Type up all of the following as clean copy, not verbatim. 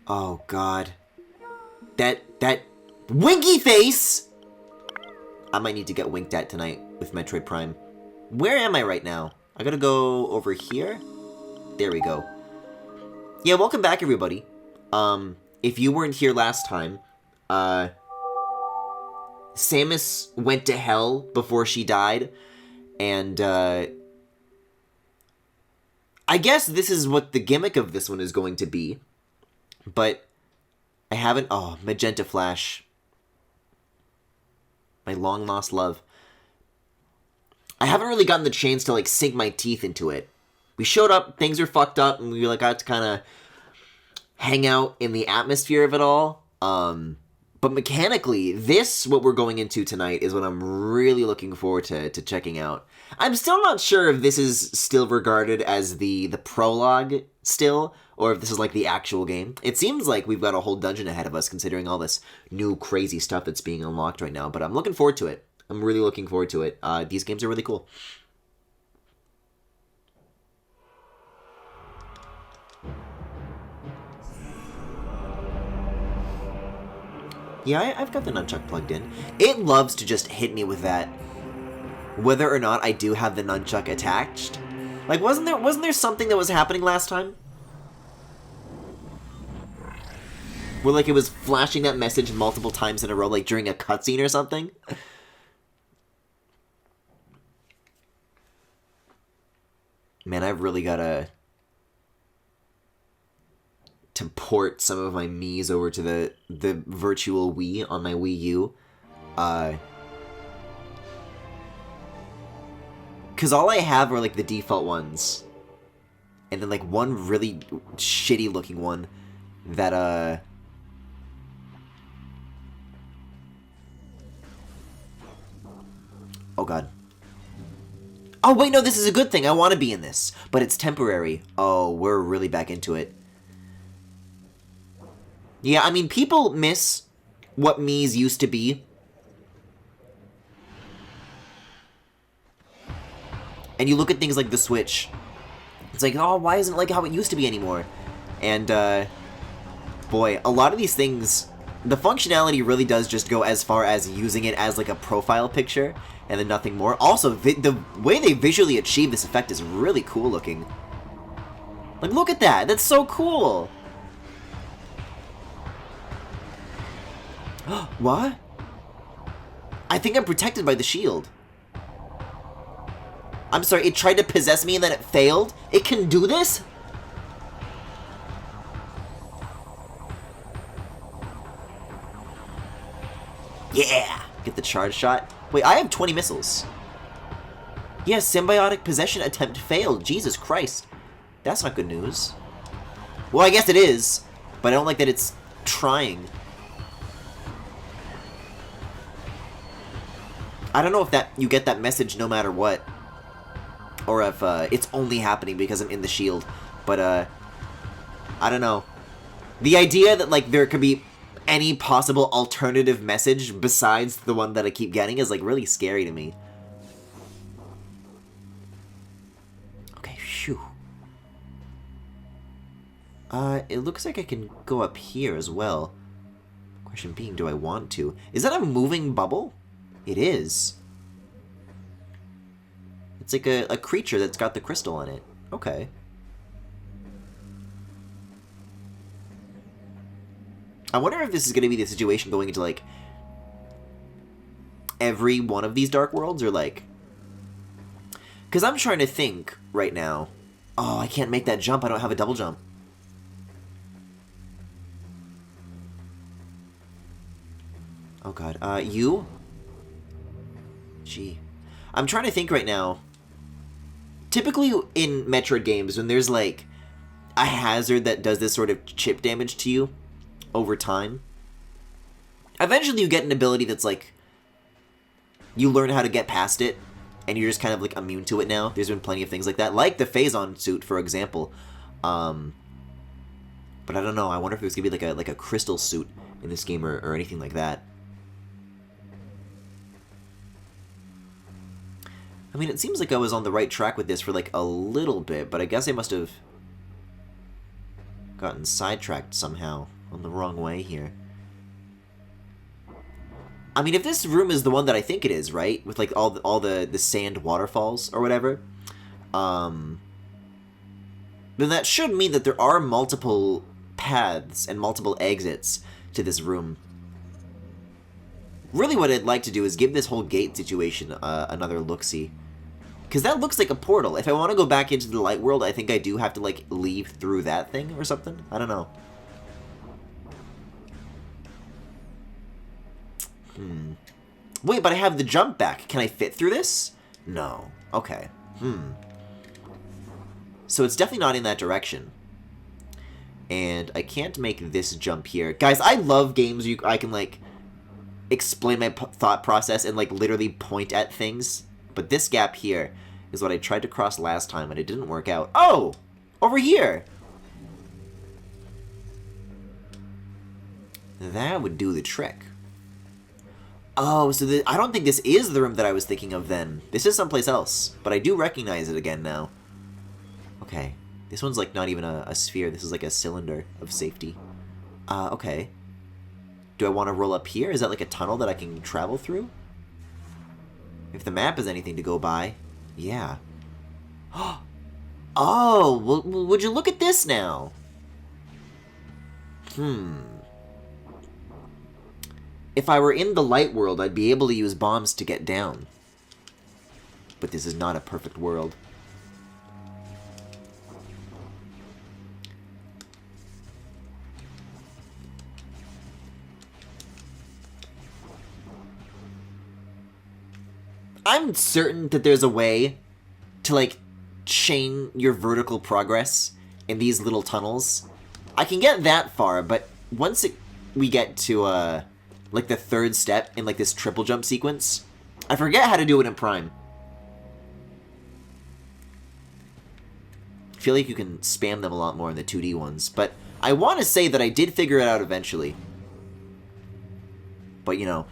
Oh, God. That winky face! I might need to get winked at tonight with Metroid Prime. Where am I right now? I gotta go over here? There we go. Yeah, welcome back, everybody. If you weren't here last time, Samus went to hell before she died, and, I guess this is what the gimmick of this one is going to be, but I haven't... Oh, Magenta Flash. My long-lost love. I haven't really gotten the chance to, like, sink my teeth into it. We showed up, things are fucked up, and we, like, got to kind of hang out in the atmosphere of it all. But mechanically, what we're going into tonight, is what I'm really looking forward to checking out. I'm still not sure if this is still regarded as the prologue still, or if this is like the actual game. It seems like we've got a whole dungeon ahead of us, considering all this new crazy stuff that's being unlocked right now, but I'm looking forward to it. I'm really looking forward to it. These games are really cool. Yeah, I've got the nunchuck plugged in. It loves to just hit me with that, whether or not I do have the nunchuck attached. Like, wasn't there something that was happening last time? Where, like, it was flashing that message multiple times in a row, like, during a cutscene or something? Man, I've really gotta... to port some of my Miis over to the virtual Wii on my Wii U. Because all I have are, like, the default ones. And then, like, one really shitty-looking one that, Oh, God. Oh, wait, no, this is a good thing. I want to be in this. But it's temporary. Oh, we're really back into it. Yeah, I mean, people miss what Miis used to be. And you look at things like the Switch. It's like, oh, why isn't it like how it used to be anymore? And, boy, a lot of these things, the functionality really does just go as far as using it as, like, a profile picture, and then nothing more. Also, the way they visually achieve this effect is really cool looking. Like, look at that! That's so cool! What? I think I'm protected by the shield. I'm sorry, it tried to possess me and then it failed? It can do this? Yeah! Get the charge shot. Wait, I have 20 missiles. Yeah, symbiotic possession attempt failed. Jesus Christ. That's not good news. Well, I guess it is, but I don't like that it's trying. I don't know if you get that message no matter what. Or if it's only happening because I'm in the shield. But, I don't know. The idea that, like, there could be any possible alternative message besides the one that I keep getting is, like, really scary to me. Okay, phew. It looks like I can go up here as well. Question being, do I want to? Is that a moving bubble? It is. It's like a creature that's got the crystal in it. Okay. I wonder if this is going to be the situation going into, like, every one of these Dark Worlds, or, like... Because I'm trying to think right now. Oh, I can't make that jump. I don't have a double jump. Oh, God. You? Gee. I'm trying to think right now. Typically in Metroid games, when there's, like, a hazard that does this sort of chip damage to you over time, eventually you get an ability that's, like, you learn how to get past it, and you're just kind of, like, immune to it now. There's been plenty of things like that, like the Phazon suit, for example. But I don't know. I wonder if there's gonna be, like a crystal suit in this game or anything like that. I mean, it seems like I was on the right track with this for, like, a little bit, but I guess I must have gotten sidetracked somehow. on the wrong way here. I mean, if this room is the one that I think it is, right? With, like, all the sand waterfalls or whatever. Then that should mean that there are multiple paths and multiple exits to this room. Really what I'd like to do is give this whole gate situation another look-see. Because that looks like a portal. If I want to go back into the light world, I think I do have to, like, leave through that thing or something. I don't know. Wait, but I have the jump back. Can I fit through this? No. Okay. So it's definitely not in that direction. And I can't make this jump here. Guys, I love games where I can, like, explain my thought process and, like, literally point at things. But this gap here is what I tried to cross last time, and it didn't work out. Oh! Over here! That would do the trick. Oh, so I don't think this is the room that I was thinking of then. This is someplace else, but I do recognize it again now. Okay. This one's, like, not even a sphere. This is, like, a cylinder of safety. Okay. Do I want to roll up here? Is that, like, a tunnel that I can travel through? If the map is anything to go by, yeah. Oh, well, would you look at this now? If I were in the light world, I'd be able to use bombs to get down. But this is not a perfect world. I'm certain that there's a way to, like, chain your vertical progress in these little tunnels. I can get that far, but once we get to, like, the third step in, like, this triple jump sequence, I forget how to do it in Prime. I feel like you can spam them a lot more in the 2D ones, but I want to say that I did figure it out eventually. But, you know,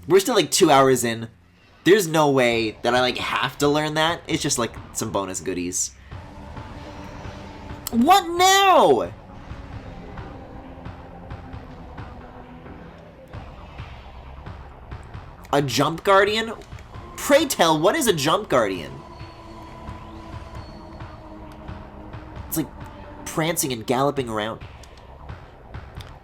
we're still, like, 2 hours in. There's no way that I, like, have to learn that. It's just, like, some bonus goodies. What now? A jump guardian? Pray tell, what is a jump guardian? It's like prancing and galloping around.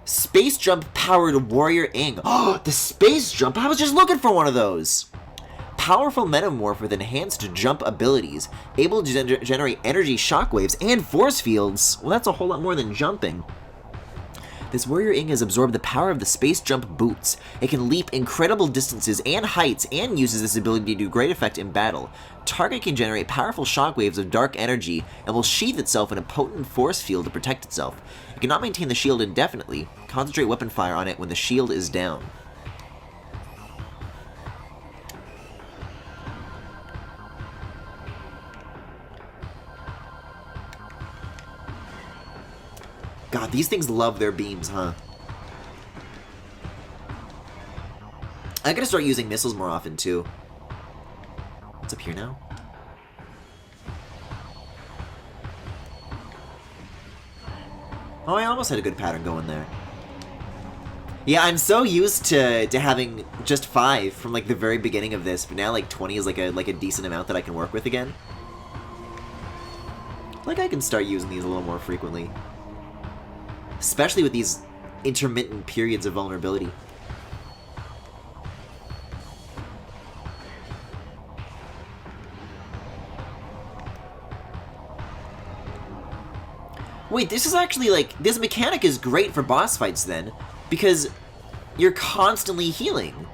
Space jump powered warrior ing. Oh, the space jump! I was just looking for one of those! Powerful metamorph with enhanced jump abilities, able to generate energy shockwaves and force fields. Well, that's a whole lot more than jumping. This warrior ing has absorbed the power of the space jump boots. It can leap incredible distances and heights and uses this ability to great effect in battle. Target can generate powerful shockwaves of dark energy and will sheath itself in a potent force field to protect itself. It cannot maintain the shield indefinitely. Concentrate weapon fire on it when the shield is down. God, these things love their beams, huh? I gotta start using missiles more often, too. What's up here now? Oh, I almost had a good pattern going there. Yeah, I'm so used to having just 5 from, like, the very beginning of this, but now, like, 20 is, like a decent amount that I can work with again. Like, I can start using these a little more frequently. Especially with these intermittent periods of vulnerability. Wait, this is actually, like, this mechanic is great for boss fights then, because you're constantly healing.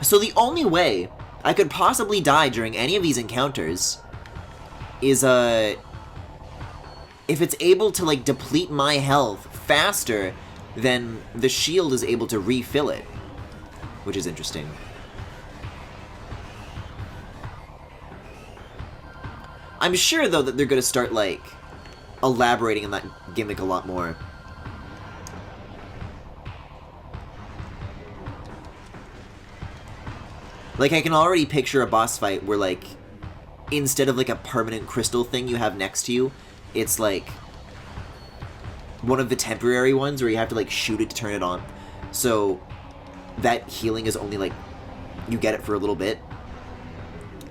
So the only way I could possibly die during any of these encounters is, if it's able to, like, deplete my health faster than the shield is able to refill it. Which is interesting. I'm sure, though, that they're gonna start, like, elaborating on that gimmick a lot more. Like, I can already picture a boss fight where, like, instead of, like, a permanent crystal thing you have next to you, it's like one of the temporary ones where you have to, like, shoot it to turn it on. So that healing is only, like, you get it for a little bit,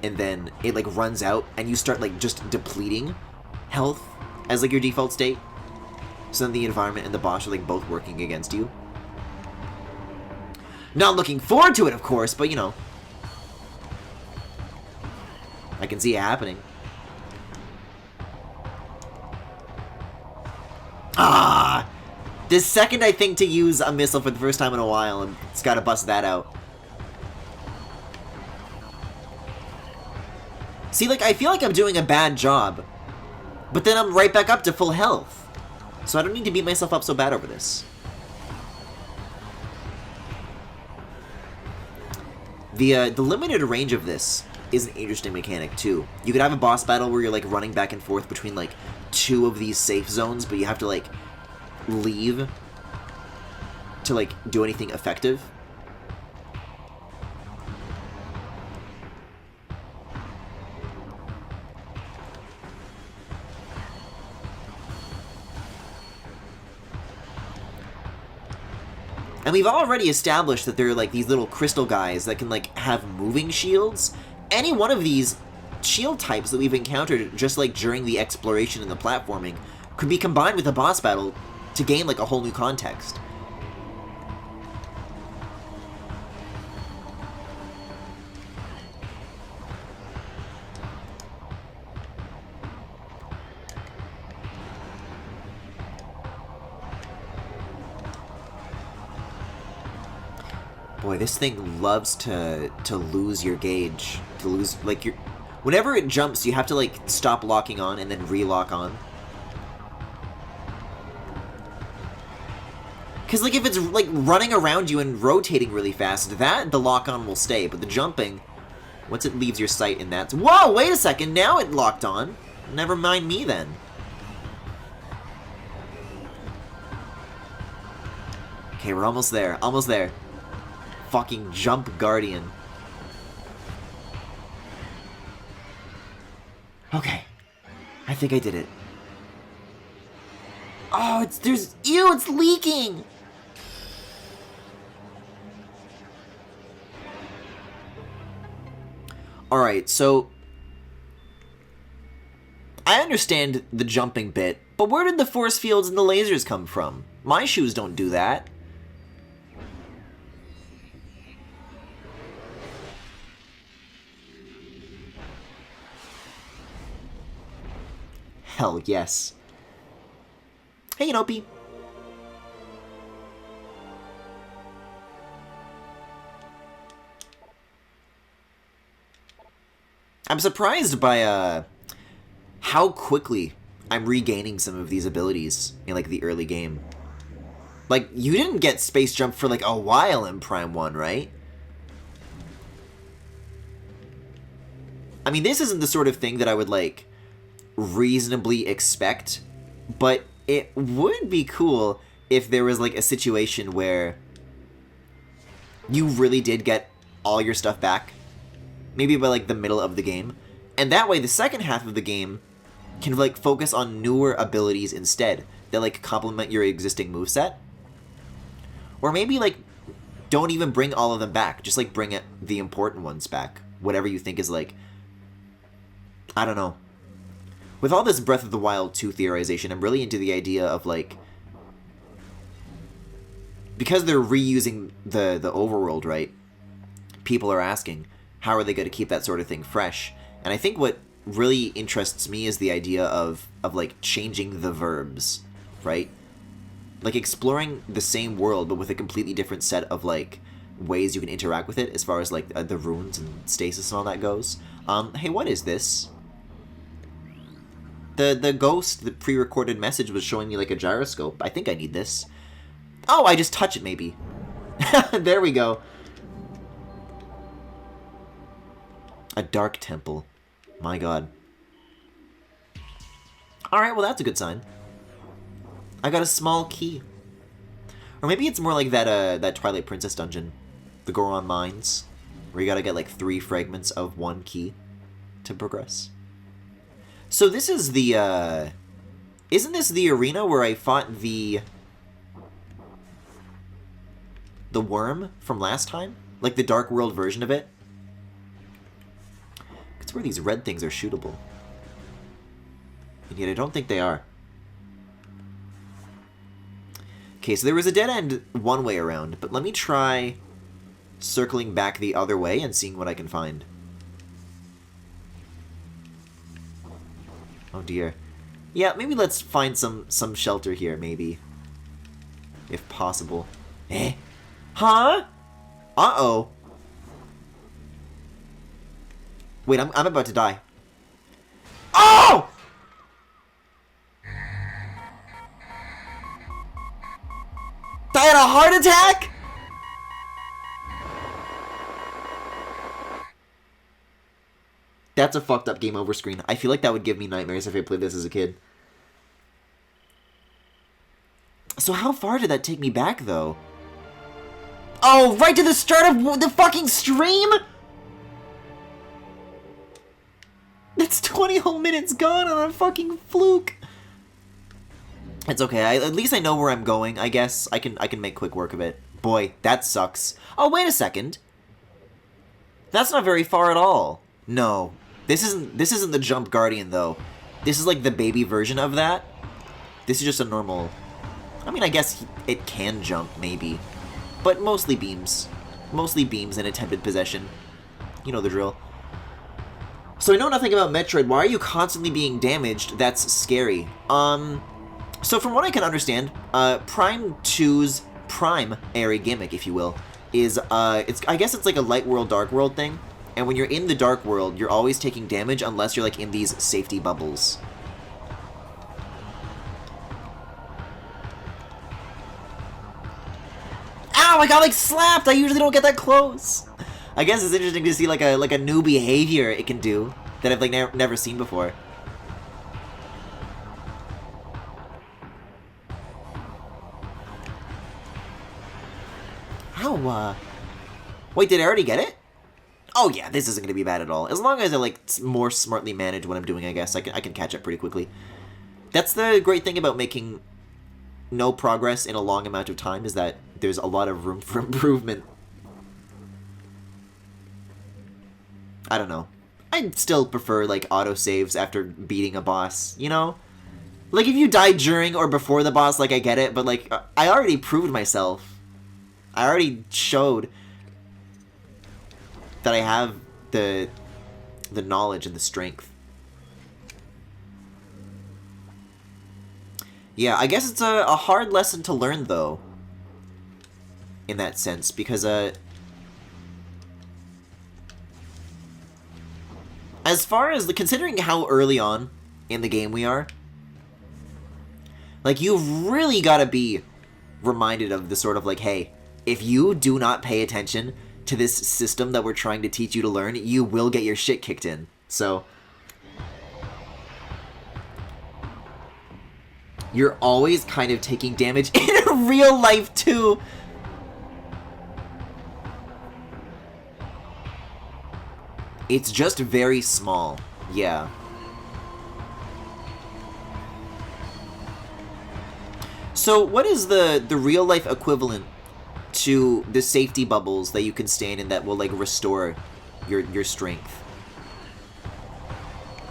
and then it, like, runs out, and you start, like, just depleting health as, like, your default state. So then the environment and the boss are, like, both working against you. Not looking forward to it, of course, but, you know, I can see it happening. Ah! The second I think to use a missile for the first time in a while, and it's gotta bust that out. See, like, I feel like I'm doing a bad job, but then I'm right back up to full health. So I don't need to beat myself up so bad over this. The limited range of this is an interesting mechanic, too. You could have a boss battle where you're, like, running back and forth between, like, 2 of these safe zones, but you have to, like, leave to, like, do anything effective. And we've already established that there are, like, these little crystal guys that can, like, have moving shields. Any one of these shield types that we've encountered just, like, during the exploration and the platforming could be combined with a boss battle to gain, like, a whole new context. Boy, this thing loves to lose your gauge. To lose, like, your... Whenever it jumps, you have to, like, stop locking on and then re-lock on. Because, like, if it's, like, running around you and rotating really fast, the lock-on will stay. But the jumping, once it leaves your sight and that's... Whoa, wait a second, now it locked on. Never mind me, then. Okay, we're almost there. Almost there. Fucking jump guardian. Okay. I think I did it. Oh, ew, it's leaking! Alright, so... I understand the jumping bit, but where did the force fields and the lasers come from? My shoes don't do that. Hell yes. Hey, Inopi. I'm surprised by how quickly I'm regaining some of these abilities in, like, the early game. Like, you didn't get space jump for, like, a while in Prime 1, right? I mean, this isn't the sort of thing that I would, like, reasonably expect, but it would be cool if there was, like, a situation where you really did get all your stuff back, maybe by, like, the middle of the game, and that way the second half of the game can, like, focus on newer abilities instead that, like, complement your existing moveset. Or maybe, like, don't even bring all of them back, just, like, bring the important ones back, whatever you think is, like, I don't know. With all this Breath of the Wild 2 theorization, I'm really into the idea of, like... Because they're reusing the overworld, right? People are asking, how are they going to keep that sort of thing fresh? And I think what really interests me is the idea of like, changing the verbs, right? Like, exploring the same world, but with a completely different set of, like, ways you can interact with it, as far as, like, the runes and stasis and all that goes. Hey, what is this? The ghost, the pre-recorded message was showing me, like, a gyroscope. I think I need this. Oh, I just touch it, maybe. There we go. A dark temple. My god. Alright, well, that's a good sign. I got a small key. Or maybe it's more like that Twilight Princess dungeon. The Goron Mines. Where you gotta get, like, 3 fragments of 1 key to progress. So this is the Isn't this the arena where I fought the worm from last time? Like the Dark World version of it? It's where these red things are shootable. And yet I don't think they are. Okay, so there was a dead end one way around, but let me try circling back the other way and seeing what I can find. Oh dear. Yeah, maybe let's find some shelter here, maybe. If possible. Eh? Huh? Uh-oh. Wait, I'm about to die. Oh! I had a heart attack? That's a fucked up game over screen. I feel like that would give me nightmares if I played this as a kid. So how far did that take me back, though? Oh, right to the start of the fucking stream?! That's 20 whole minutes gone on a fucking fluke! It's okay, at least I know where I'm going, I guess. I can make quick work of it. Boy, that sucks. Oh, wait a second. That's not very far at all. No. This isn't the Jump Guardian, though. This is like the baby version of that. This is just a normal... I mean, I guess it can jump, maybe. But mostly beams. Mostly beams and attempted possession. You know the drill. So I know nothing about Metroid. Why are you constantly being damaged? That's scary. So from what I can understand, Prime 2's primary gimmick, if you will, is, I guess it's like a light world, dark world thing. And when you're in the dark world, you're always taking damage unless you're like in these safety bubbles. Ow, I got like slapped! I usually don't get that close! I guess it's interesting to see like a new behavior it can do that I've like never seen before. Ow, wait, did I already get it? Oh yeah, this isn't gonna be bad at all. As long as I like more smartly manage what I'm doing, I guess I can catch up pretty quickly. That's the great thing about making no progress in a long amount of time, is that there's a lot of room for improvement. I don't know. I still prefer like autosaves after beating a boss, you know? Like if you die during or before the boss, like I get it, but like I already proved myself. I already showed that I have the knowledge and the strength. Yeah, I guess it's a hard lesson to learn, though, in that sense, because, as far as, considering how early on in the game we are, like, you've really got to be reminded of the sort of, like, hey, if you do not pay attention to this system that we're trying to teach you to learn, you will get your shit kicked in. So you're always kind of taking damage in real life, too. It's just very small. Yeah. So what is the real life equivalent to the safety bubbles that you can stay in that will like restore your strength?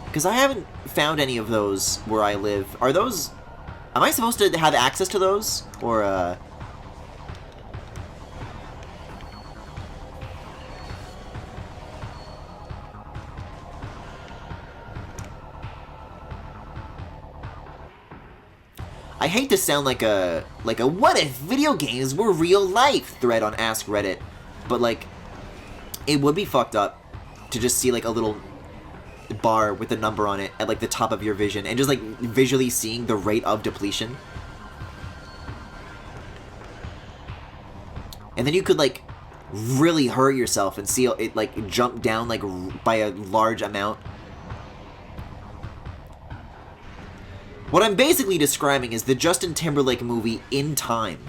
Because I haven't found any of those where I live. Are those... Am I supposed to have access to those? Or, I hate to sound like a what if video games were real life thread on Ask Reddit, but like, it would be fucked up to just see like a little bar with a number on it at like the top of your vision and just like visually seeing the rate of depletion. And then you could like really hurt yourself and see it like jump down like by a large amount. What I'm basically describing is the Justin Timberlake movie In Time.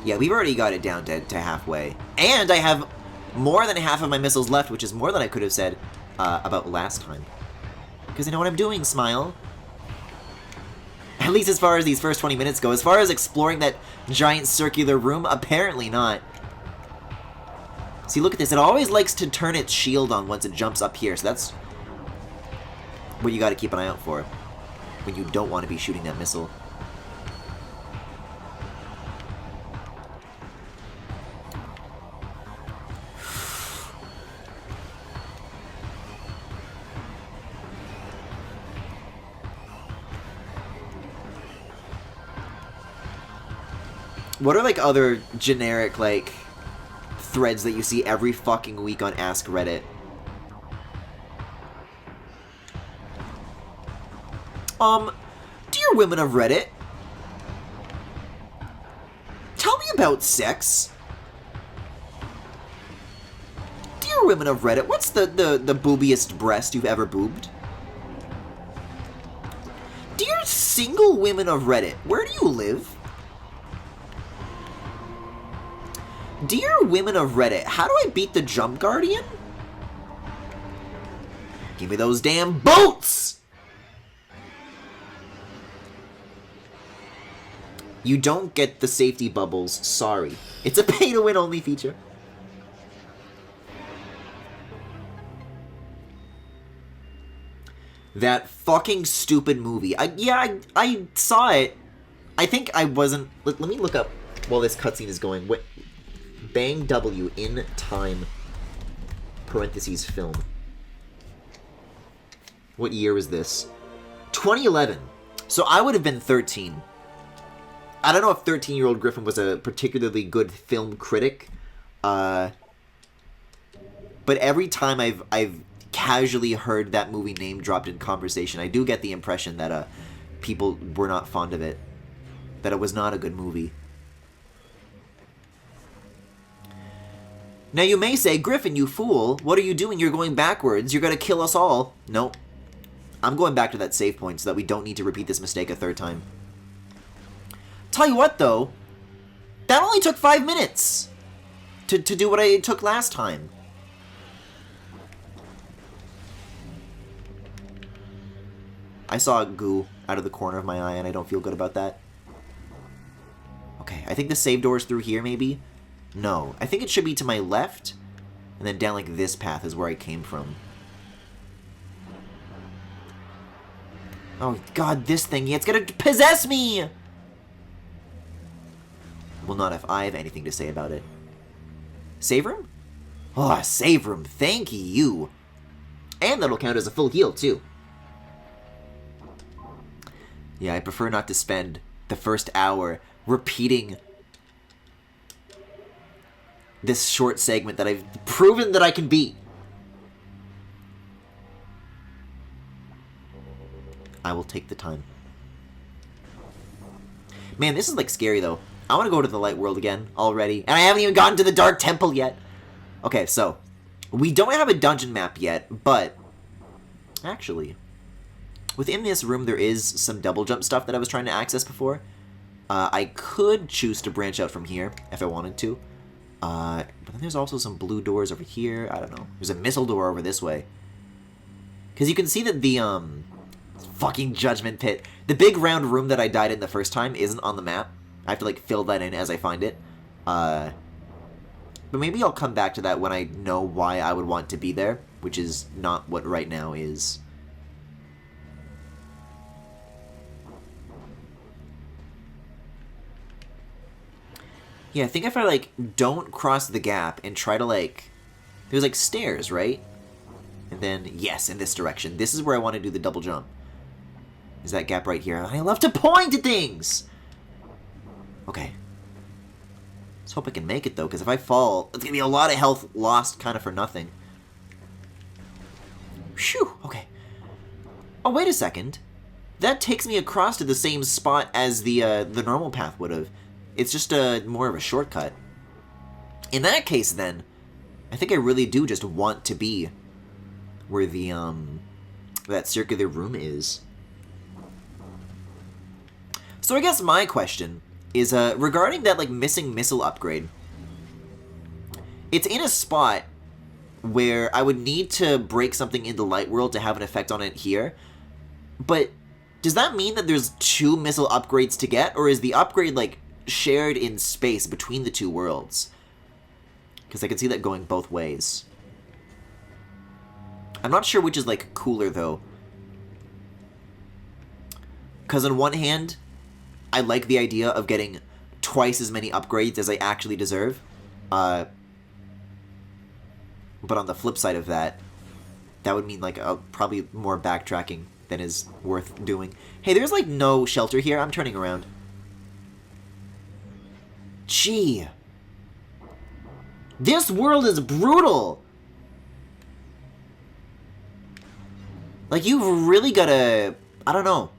Yeah, we've already got it down to halfway. And I have more than half of my missiles left, which is more than I could have said about last time. Because I know what I'm doing, Smile. At least as far as these first 20 minutes go. As far as exploring that giant circular room, apparently not. See, look at this. It always likes to turn its shield on once it jumps up here. So that's what you got to keep an eye out for when you don't want to be shooting that missile. What are, like, other generic, like, threads that you see every fucking week on Ask Reddit? Dear women of Reddit, tell me about sex. Dear women of Reddit, what's the boobiest breast you've ever boobed? Dear single women of Reddit, where do you live? Dear women of Reddit, how do I beat the Jump Guardian? Give me those damn boots! You don't get the safety bubbles, sorry. It's a pay-to-win only feature. That fucking stupid movie. I saw it. I think I wasn't... Let me look up while this cutscene is going. What? Bang W in time, parentheses film. What year was this? 2011. So I would have been 13. I don't know if 13-year-old Griffin was a particularly good film critic, but every time I've casually heard that movie name dropped in conversation, I do get the impression that people were not fond of it, that it was not a good movie. Now you may say, Griffin, you fool, what are you doing? You're going backwards. You're going to kill us all. Nope. I'm going back to that save point so that we don't need to repeat this mistake a third time. Tell you what, though, that only took 5 minutes to do what I took last time. I saw goo out of the corner of my eye, and I don't feel good about that. Okay, I think the save door is through here, maybe? No, I think it should be to my left, and then down like this path is where I came from. Oh god, this thing, it's gonna possess me! Well, not if I have anything to say about it. Save room? Oh, save room, thank you! And that'll count as a full heal, too. Yeah, I prefer not to spend the first hour repeating this short segment that I've proven that I can beat. I will take the time. Man, this is like scary though. I want to go to the light world again already. And I haven't even gotten to the dark temple yet. Okay, so we don't have a dungeon map yet, but actually, within this room there is some double jump stuff that I was trying to access before. I could choose to branch out from here if I wanted to. But then there's also some blue doors over here. I don't know. There's a missile door over this way. Because you can see that the, fucking judgment pit. The big round room that I died in the first time isn't on the map. I have to, like, fill that in as I find it. But maybe I'll come back to that when I know why I would want to be there, which is not what right now is. Yeah, I think if I, like, don't cross the gap and try to, like... There's, like, stairs, right? And then, yes, in this direction. This is where I want to do the double jump. Is that gap right here? I love to point at things! Okay. Let's hope I can make it, though, because if I fall, it's going to be a lot of health lost kind of for nothing. Phew, okay. Oh, wait a second. That takes me across to the same spot as the normal path would have. It's just more of a shortcut. In that case, then, I think I really do just want to be where the, that circular room is. So I guess my question is regarding that, like, missing missile upgrade. It's in a spot where I would need to break something in the light world to have an effect on it here. But does that mean that there's 2 missile upgrades to get? Or is the upgrade, like, shared in space between the 2 worlds? Because I can see that going both ways. I'm not sure which is, like, cooler, though. Because on one hand, I like the idea of getting twice as many upgrades as I actually deserve. But on the flip side of that, that would mean, like, probably more backtracking than is worth doing. Hey, there's, like, no shelter here. I'm turning around. Gee. This world is brutal! Like, you've really gotta... I don't know.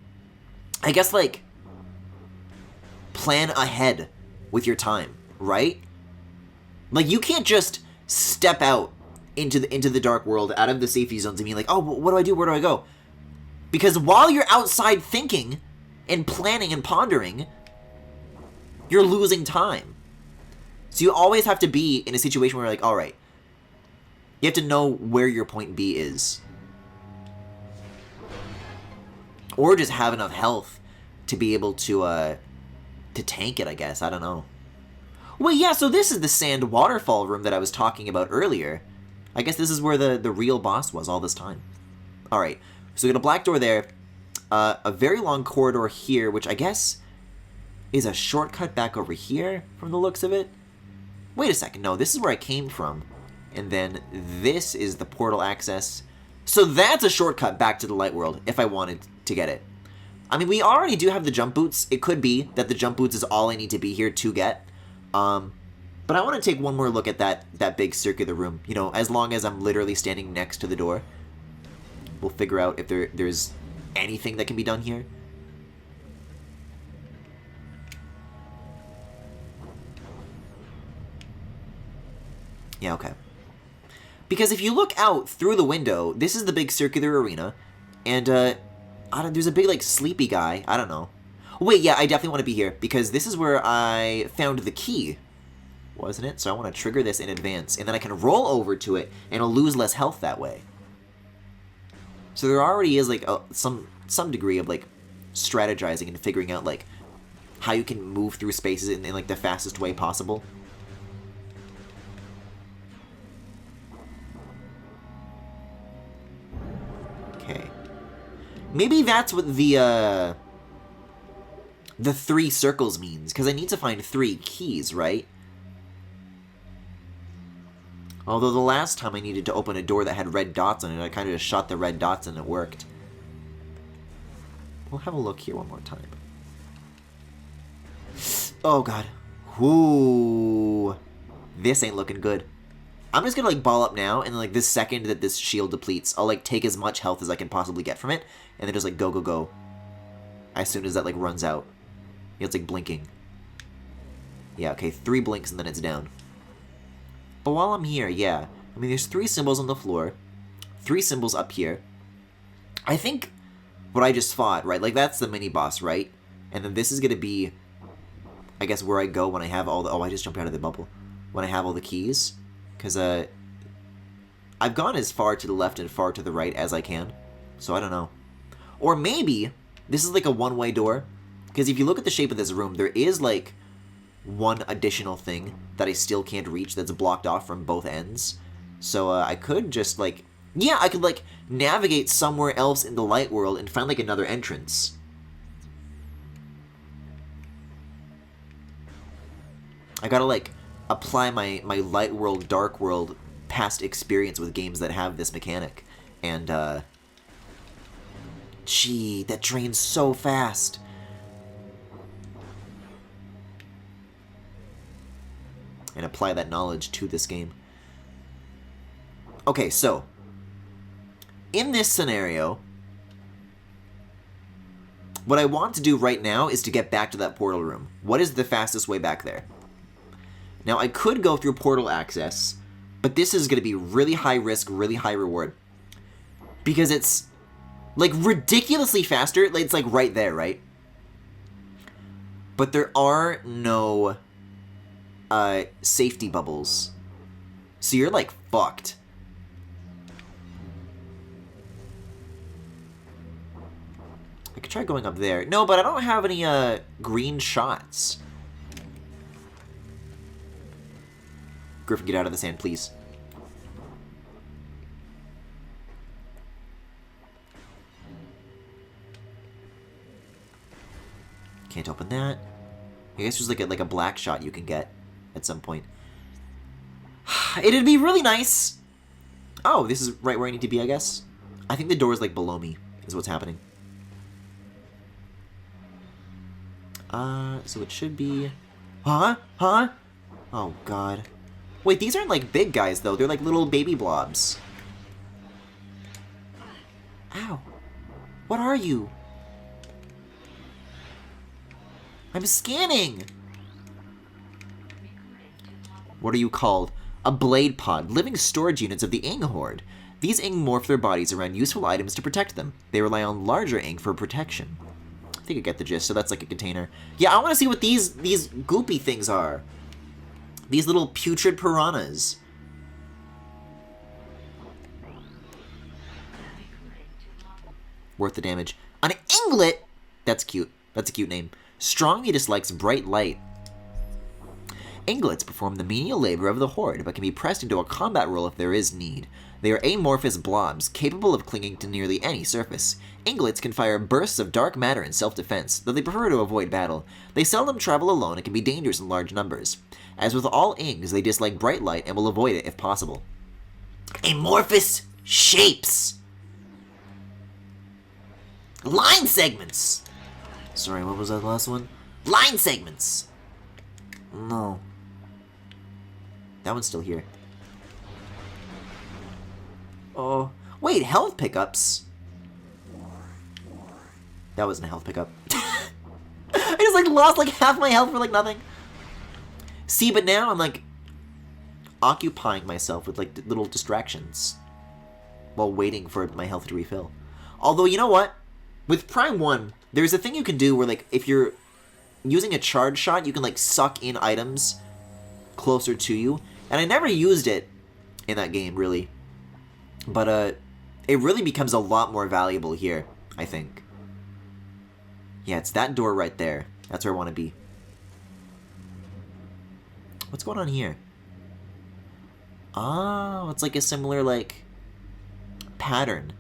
I guess, like, plan ahead with your time, right? Like, you can't just step out into the dark world, out of the safety zones, and be like, oh, what do I do? Where do I go? Because while you're outside thinking and planning and pondering, you're losing time. So you always have to be in a situation where you're like, all right, you have to know where your point B is. Or just have enough health to be able to tank it, I guess. I don't know. Wait, yeah, so this is the sand waterfall room that I was talking about earlier. I guess this is where the real boss was all this time. Alright, so we got a black door there. A very long corridor here, which I guess is a shortcut back over here from the looks of it. Wait a second, no, this is where I came from. And then this is the portal access. So that's a shortcut back to the light world, if I wanted to get it. I mean, we already do have the jump boots. It could be that the jump boots is all I need to be here to get. But I want to take one more look at that big circular room. You know, as long as I'm literally standing next to the door. We'll figure out if there's anything that can be done here. Yeah, okay. Because if you look out through the window, this is the big circular arena, and there's a big, like, sleepy guy. I don't know. Wait, yeah, I definitely want to be here, because this is where I found the key, wasn't it? So I want to trigger this in advance, and then I can roll over to it, and I'll lose less health that way. So there already is, like, some degree of, like, strategizing and figuring out, like, how you can move through spaces in like, the fastest way possible. Okay. Maybe that's what the 3 circles means, because I need to find 3 keys, right? Although the last time I needed to open a door that had red dots on it, I kind of just shot the red dots and it worked. We'll have a look here one more time. Oh, God. Ooh. This ain't looking good. I'm just gonna, like, ball up now, and, like, this second that this shield depletes, I'll, like, take as much health as I can possibly get from it, and then just, like, go. As soon as that, like, runs out. Yeah, it's, like, blinking. Yeah, okay, 3 blinks and then it's down. But while I'm here, yeah. I mean, there's 3 symbols on the floor. 3 symbols up here. I think what I just fought, right? Like, that's the mini-boss, right? And then this is gonna be, I guess, where I go when I have all the... Oh, I just jumped out of the bubble. When I have all the keys. Because, I've gone as far to the left and far to the right as I can. So I don't know. Or maybe this is like a one-way door. Because if you look at the shape of this room, there is, like, one additional thing that I still can't reach that's blocked off from both ends. So I could just, like... Yeah, I could, like, navigate somewhere else in the light world and find, like, another entrance. I gotta, like, apply my light world, dark world past experience with games that have this mechanic. And, gee, that drains so fast. And apply that knowledge to this game. Okay, so, in this scenario, what I want to do right now is to get back to that portal room. What is the fastest way back there? Now, I could go through portal access, but this is going to be really high risk, really high reward. Because it's, like, ridiculously faster. It's, like, right there, right? But there are no safety bubbles. So you're, like, fucked. I could try going up there. No, but I don't have any green shots. Griffin, get out of the sand, please. Can't open that. I guess there's like a black shot you can get at some point. It'd be really nice. Oh, this is right where I need to be, I guess. I think the door is like below me, is what's happening. So it should be... Huh? Huh? Oh, God. Wait, these aren't like big guys, though. They're like little baby blobs. Ow. What are you? I'm scanning! What are you called? A blade pod, living storage units of the Ing Horde. These Ing morph their bodies around useful items to protect them. They rely on larger Ing for protection. I think I get the gist, so that's like a container. Yeah, I want to see what these goopy things are. These little putrid piranhas. Worth the damage. An Inglet? That's cute. That's a cute name. Strongly dislikes bright light. Inglets perform the menial labor of the Horde, but can be pressed into a combat role if there is need. They are amorphous blobs, capable of clinging to nearly any surface. Inglets can fire bursts of dark matter in self-defense, though they prefer to avoid battle. They seldom travel alone and can be dangerous in large numbers. As with all Ings, they dislike bright light and will avoid it if possible. Amorphous shapes! Line segments! Sorry, what was that last one? Line segments! No. That one's still here. Oh. Wait, health pickups? That wasn't a health pickup. I just like lost like half my health for like nothing. See, but now I'm like occupying myself with like little distractions while waiting for my health to refill. Although, you know what? With Prime 1, there's a thing you can do where like if you're using a charge shot, you can like suck in items closer to you. And I never used it in that game, really. But it really becomes a lot more valuable here, I think. Yeah, it's that door right there. That's where I want to be. What's going on here? Oh, it's like a similar, like, pattern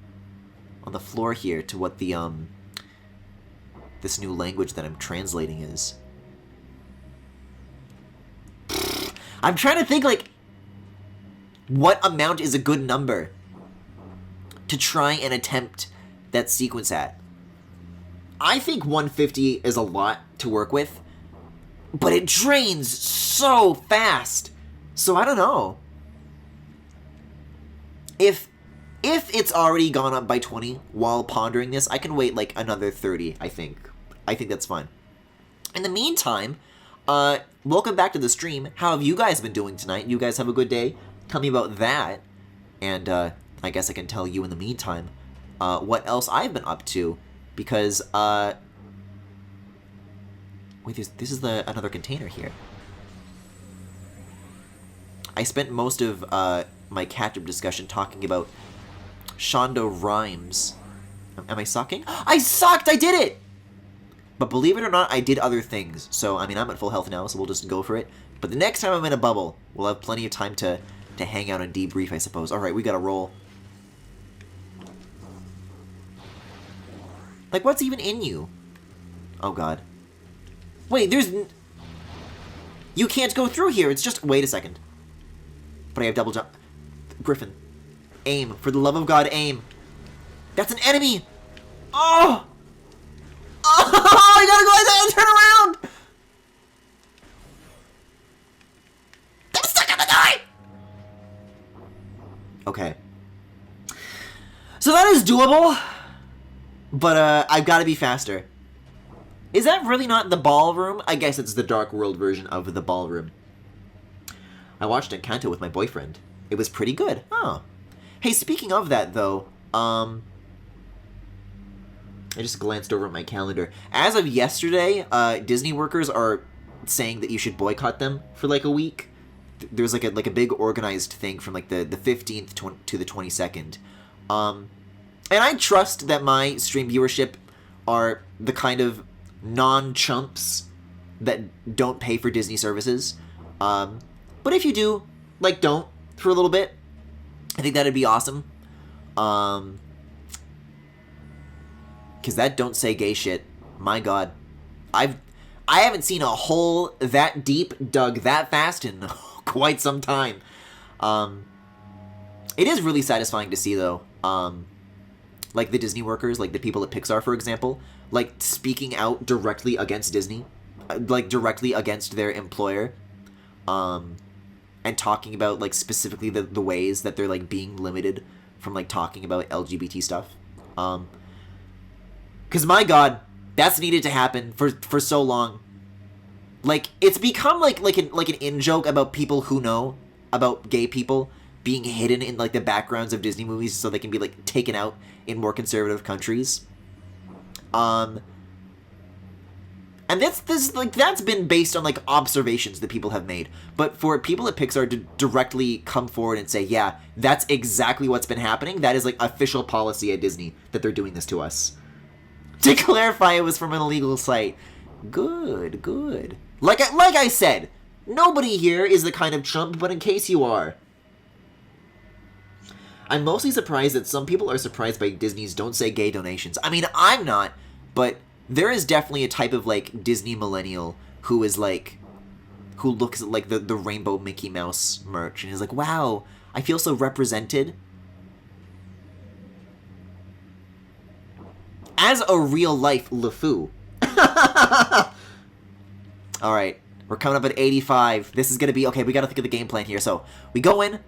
on the floor here to what the, this new language that I'm translating is. I'm trying to think, like, what amount is a good number to try and attempt that sequence at. I think 150 is a lot to work with, but it drains so fast. So I don't know. If it's already gone up by 20 while pondering this, I can wait like another 30, I think. I think that's fine. In the meantime, welcome back to the stream. How have you guys been doing tonight? You guys have a good day? Tell me about that. And I guess I can tell you in the meantime what else I've been up to. Because, wait, this is another container here. I spent most of my catch-up discussion talking about Shondo Rhymes. Am I sucking? I sucked! I did it! But believe it or not, I did other things. So, I mean, I'm at full health now, so we'll just go for it. But the next time I'm in a bubble, we'll have plenty of time to hang out and debrief, I suppose. Alright, we gotta roll. Like, what's even in you? Oh, God. Wait, there's... You can't go through here. It's just... Wait a second. But I have double jump. Griffin. Aim. For the love of God, aim. That's an enemy! Oh! Oh! I gotta go ahead and turn around! I'm stuck on the door! Okay. So that is doable. But, I've got to be faster. Is that really not the ballroom? I guess it's the Dark World version of the ballroom. I watched Encanto with my boyfriend. It was pretty good. Oh. Hey, speaking of that, though, I just glanced over at my calendar. As of yesterday, Disney workers are saying that you should boycott them for like a week. There's like a big organized thing from like the 15th to the 22nd. And I trust that my stream viewership are the kind of non-chumps that don't pay for Disney services. But if you do, like, don't for a little bit. I think that'd be awesome. Because that don't say gay shit. My God. I haven't seen a hole that deep dug that fast in quite some time. It is really satisfying to see, though. Like, the Disney workers, like the people at Pixar, for example, like, speaking out directly against Disney. Like, directly against their employer. And talking about, like, specifically the ways that they're, like, being limited from, like, talking about LGBT stuff. Because, my God, that's needed to happen for so long. Like, it's become, like an in-joke about people who know about gay people being hidden in, like, the backgrounds of Disney movies so they can be, like, taken out in more conservative countries. And that's been based on, like, observations that people have made. But for people at Pixar to directly come forward and say, yeah, that's exactly what's been happening, that is, like, official policy at Disney, that they're doing this to us. To clarify, it was from an illegal site. Good, good. Like I said, nobody here is the kind of chump, but in case you are. I'm mostly surprised that some people are surprised by Disney's Don't Say Gay donations. I mean, I'm not, but there is definitely a type of, like, Disney millennial who is, like, who looks at, like, the rainbow Mickey Mouse merch and is like, wow, I feel so represented. As a real-life LeFou. Alright, we're coming up at 85. This is gonna be... Okay, we gotta think of the game plan here. So, we go in,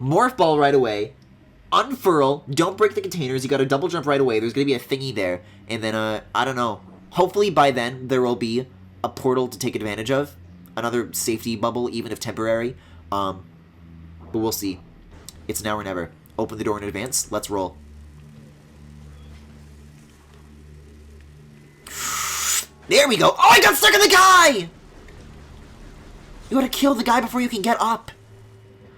morph ball right away, unfurl, don't break the containers, you gotta double jump right away, there's gonna be a thingy there, and then, I don't know, hopefully by then there will be a portal to take advantage of, another safety bubble, even if temporary, but we'll see. It's now or never. Open the door in advance, let's roll. There we go! Oh, I got stuck in the guy! You gotta kill the guy before you can get up.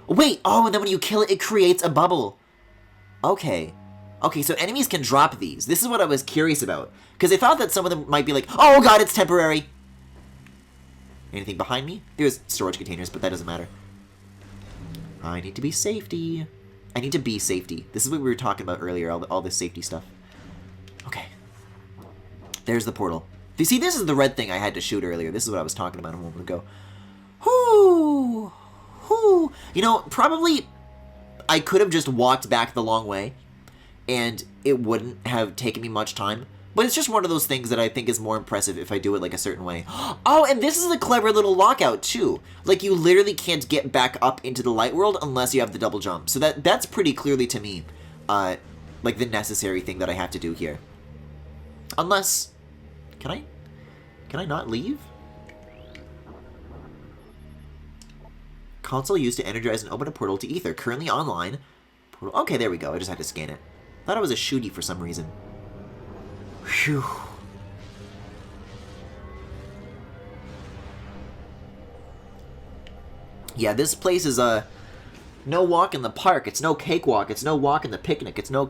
Wait, oh, and then when you kill it, it creates a bubble. Okay. Okay, so enemies can drop these. This is what I was curious about. Because I thought that some of them might be like, oh god, it's temporary. Anything behind me? There's storage containers, but that doesn't matter. I need to be safety. I need to be safety. This is what we were talking about earlier, all this safety stuff. Okay. There's the portal. You see, this is the red thing I had to shoot earlier. This is what I was talking about a moment ago. Whoo! Whoo! You know, probably I could have just walked back the long way, and it wouldn't have taken me much time. But it's just one of those things that I think is more impressive if I do it, like, a certain way. Oh, and this is a clever little lockout, too. Like, you literally can't get back up into the light world unless you have the double jump. So that's pretty clearly, to me, like, the necessary thing that I have to do here. Unless... Can I not leave? Console used to energize and open a portal to Ether. Currently online. Portal. Okay, there we go. I just had to scan it. Thought it was a shooty for some reason. Phew. Yeah, this place is no walk in the park. It's no cakewalk. It's no walk in the picnic. It's no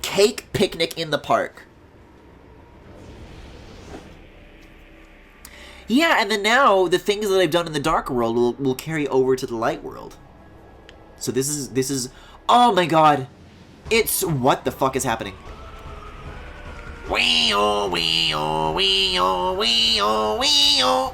cake picnic in the park. Yeah, and then now the things that I've done in the dark world will carry over to the light world. So this is oh my god. It's what the fuck is happening? Wee-oh, wee-oh, wee-oh, wee-oh, wee-oh.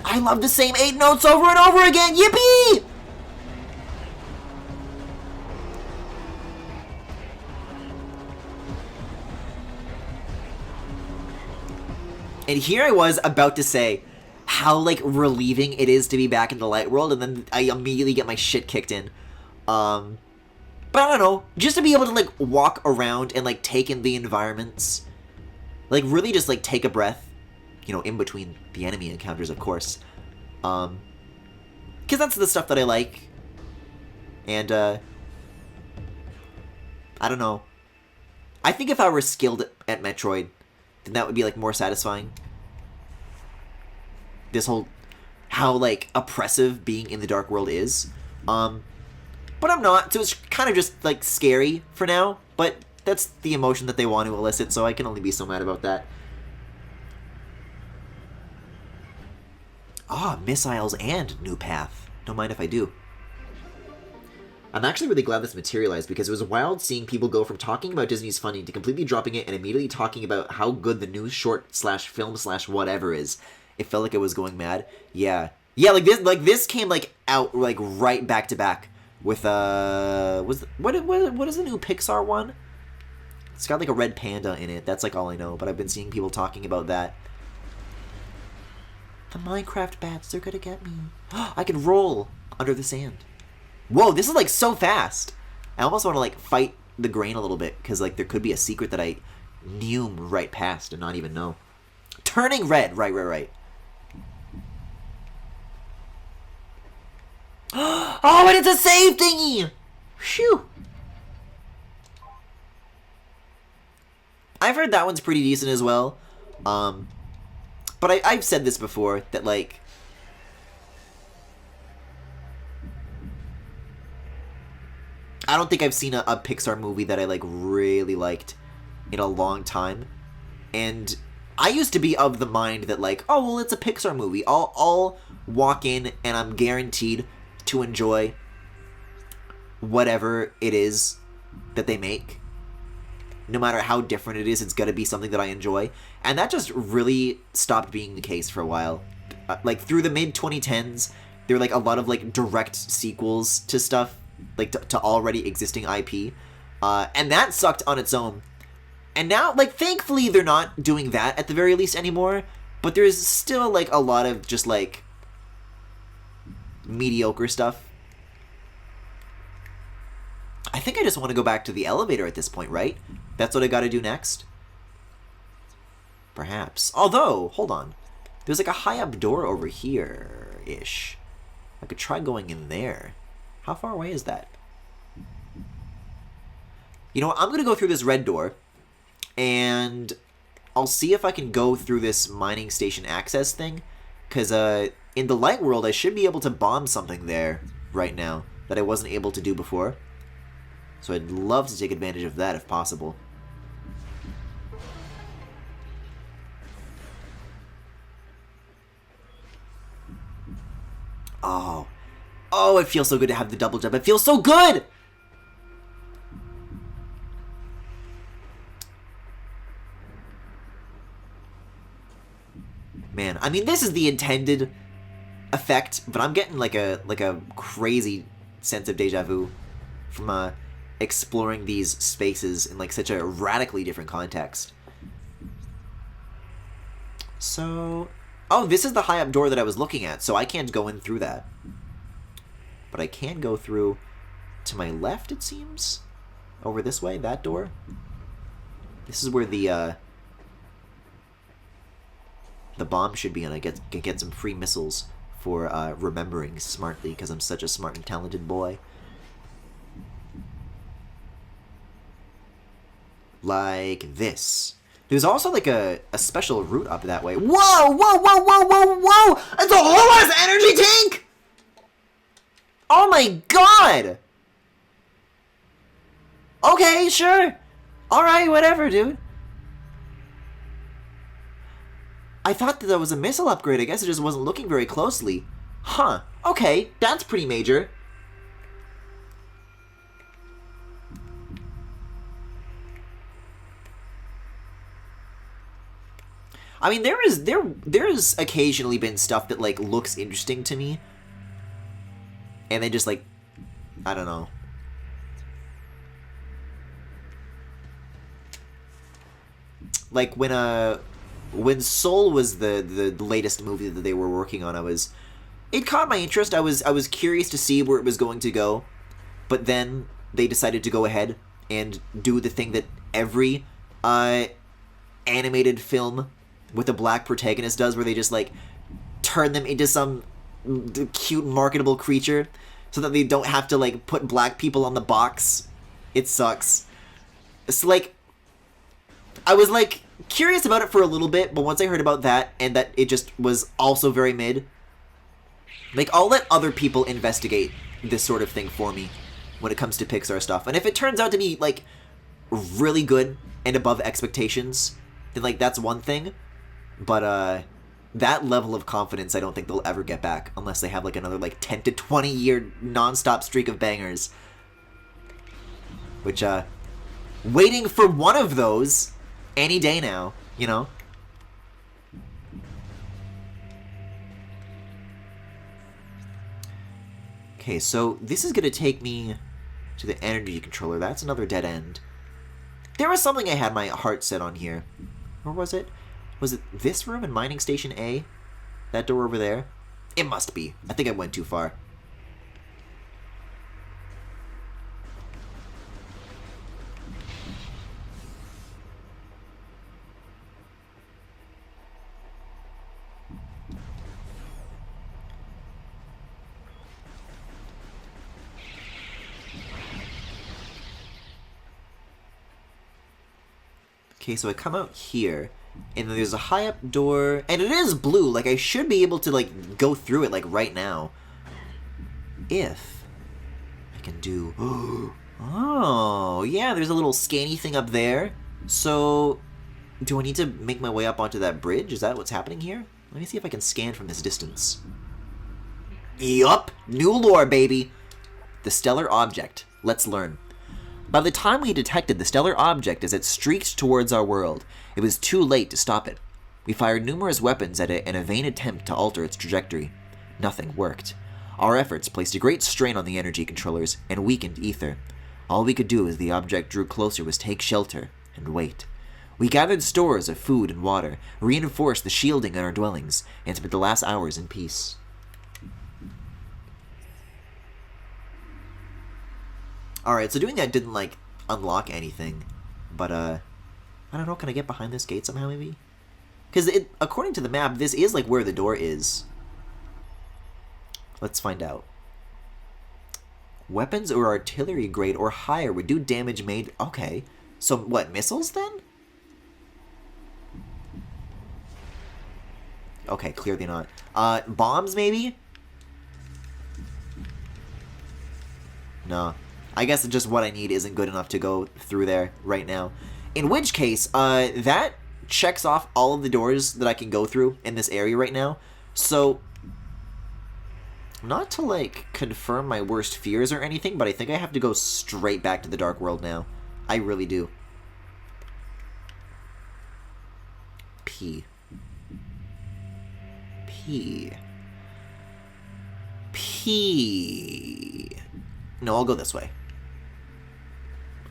I love the same 8 notes over and over again. Yippee! And here I was about to say how, like, relieving it is to be back in the light world, and then I immediately get my shit kicked in. But I don't know, just to be able to, like, walk around and, like, take in the environments. Like, really just, like, take a breath, you know, in between the enemy encounters, of course. Because that's the stuff that I like. And, I don't know. I think if I were skilled at Metroid, then that would be, like, more satisfying. This whole... how, like, oppressive being in the Dark World is. But I'm not, so it's kind of just, like, scary for now. But that's the emotion that they want to elicit, so I can only be so mad about that. Ah, missiles and new path. Don't mind if I do. I'm actually really glad this materialized, because it was wild seeing people go from talking about Disney's funding to completely dropping it and immediately talking about how good the new short/film/whatever is. It felt like it was going mad. Yeah. Yeah, like this came, like, out, like, right back to back with, what is the new Pixar one? It's got, like, a red panda in it. That's, like, all I know, but I've been seeing people talking about that. The Minecraft bats, they're gonna get me. I can roll under the sand. Whoa, this is, like, so fast. I almost want to, like, fight the grain a little bit, because, like, there could be a secret that I neume right past and not even know. Turning red. Right. Oh, and it's a save thingy! Phew. I've heard that one's pretty decent as well. But I've said this before, that, like... I don't think I've seen a Pixar movie that I, like, really liked in a long time. And I used to be of the mind that, like, oh, well, it's a Pixar movie. I'll walk in and I'm guaranteed to enjoy whatever it is that they make. No matter how different it is, it's gonna be something that I enjoy. And that just really stopped being the case for a while. Like, through the mid-2010s, there were, like, a lot of, like, direct sequels to stuff, like, to already existing IP. And that sucked on its own. And now, like, thankfully they're not doing that at the very least anymore. But there's still, like, a lot of just, like, mediocre stuff. I think I just want to go back to the elevator at this point, right? That's what I gotta do next? Perhaps. Although, hold on. There's, like, a high-up door over here-ish. I could try going in there. How far away is that? You know what? I'm gonna go through this red door, and I'll see if I can go through this mining station access thing, because, in the light world, I should be able to bomb something there right now that I wasn't able to do before. So I'd love to take advantage of that if possible. Oh. Oh, it feels so good to have the double jump. It feels so good! Man, I mean, this is the intended effect, but I'm getting like a crazy sense of deja vu from exploring these spaces in, like, such a radically different context. So, oh, this is the high-up door that I was looking at, so I can't go in through that. But I can go through to my left, it seems? Over this way, that door? This is where the bomb should be, and I get some free missiles for remembering smartly, because I'm such a smart and talented boy. Like this. There's also, like, a special route up that way. Whoa! It's a whole ass energy tank! Oh my god! Okay, sure. Alright, whatever, dude. I thought that was a missile upgrade. I guess I just wasn't looking very closely. Huh. Okay, that's pretty major. I mean, there's occasionally been stuff that, like, looks interesting to me, and they just, like, I don't know. Like, when Soul was the latest movie that they were working on, it caught my interest. I was curious to see where it was going to go, but then they decided to go ahead and do the thing that every animated film with a black protagonist does, where they just, like, turn them into some cute, marketable creature so that they don't have to, like, put black people on the box. It sucks. It's like, I was, like, curious about it for a little bit, but once I heard about that and that it just was also very mid, like, I'll let other people investigate this sort of thing for me when it comes to Pixar stuff. And if it turns out to be, like, really good and above expectations, then, like, that's one thing. But, that level of confidence I don't think they'll ever get back unless they have, like, another, like, 10 to 20 year non-stop streak of bangers. Which, waiting for one of those any day now, you know? Okay, so this is gonna take me to the energy controller. That's another dead end. There was something I had my heart set on here. Or was it? Was it this room in Mining Station A? That door over there? It must be. I think I went too far. Okay, so I come out here, and then there's a high-up door, and it is blue. Like, I should be able to, like, go through it, like, right now. If I can do... Oh, yeah, there's a little scanny thing up there. So, do I need to make my way up onto that bridge? Is that what's happening here? Let me see if I can scan from this distance. Yup! New lore, baby! The stellar object. Let's learn. By the time we detected the stellar object as it streaked towards our world, it was too late to stop it. We fired numerous weapons at it in a vain attempt to alter its trajectory. Nothing worked. Our efforts placed a great strain on the energy controllers and weakened Ether. All we could do as the object drew closer was take shelter and wait. We gathered stores of food and water, reinforced the shielding in our dwellings, and spent the last hours in peace. Alright, so doing that didn't, like, unlock anything. But, I don't know, can I get behind this gate somehow, maybe? Because, according to the map, this is, like, where the door is. Let's find out. Weapons or artillery grade or higher would do damage made... Okay. So, what, missiles, then? Okay, clearly not. Bombs, maybe? No. I guess just what I need isn't good enough to go through there right now. In which case, that checks off all of the doors that I can go through in this area right now. So, not to, like, confirm my worst fears or anything, but I think I have to go straight back to the Dark World now. I really do. P. No, I'll go this way.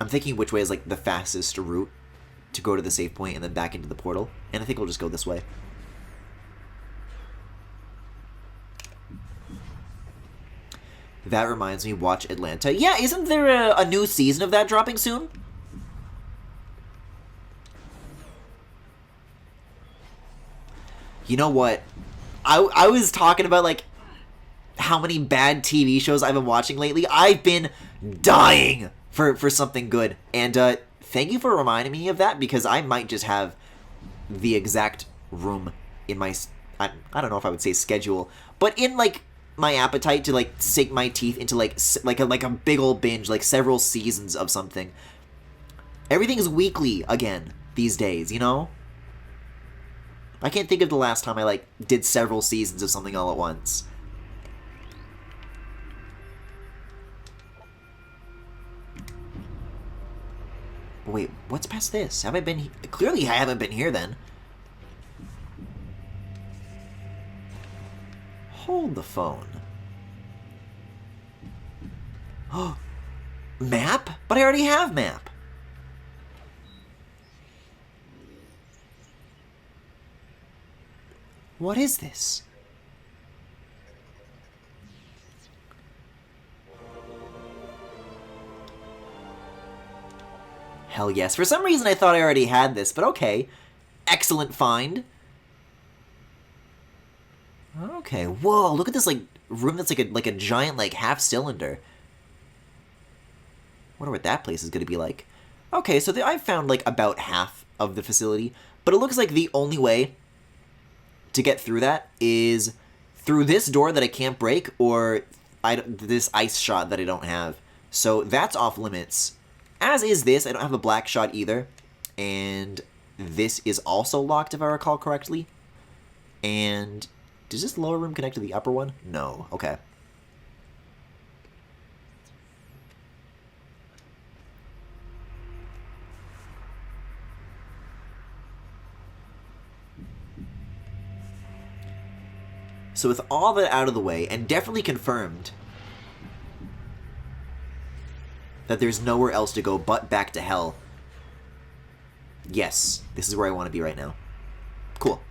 I'm thinking which way is, like, the fastest route to go to the save point and then back into the portal. And I think I'll just go this way. That reminds me, watch Atlanta. Yeah, isn't there a new season of that dropping soon? You know what? I was talking about, like, how many bad TV shows I've been watching lately. I've been dying for something good. And thank you for reminding me of that, because I might just have the exact room in my... I don't know if I would say schedule, but in, like, my appetite to, like, sink my teeth into, like a big old binge, like several seasons of something. Everything's weekly again these days, you know? I can't think of the last time I, like, did several seasons of something all at once. Wait, what's past this? Have I been... Clearly I haven't been here, then. Hold the phone. Oh, map? But I already have map. What is this? Hell yes. For some reason I thought I already had this, but okay. Excellent find. Okay, whoa, look at this, like, room that's like a giant, like, half cylinder. Wonder what that place is going to be like. Okay, so I found, like, about half of the facility, but it looks like the only way to get through that is through this door that I can't break, or this ice shot that I don't have. So that's off limits. As is this. I don't have a black shot either. And this is also locked, if I recall correctly. And does this lower room connect to the upper one? No. Okay. So with all that out of the way, and definitely confirmed that there's nowhere else to go but back to hell, yes, this is where I want to be right now. Cool.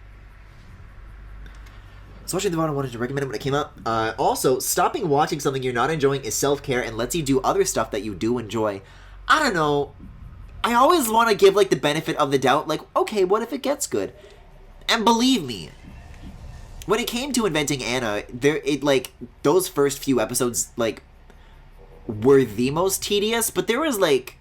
So watching the VOD, I wanted to recommend it when it came out. Also, stopping watching something you're not enjoying is self-care and lets you do other stuff that you do enjoy. I don't know. I always want to give, like, the benefit of the doubt. Like, okay, what if it gets good? And believe me, when it came to inventing Anna, like, those first few episodes, like, were the most tedious, but there was, like,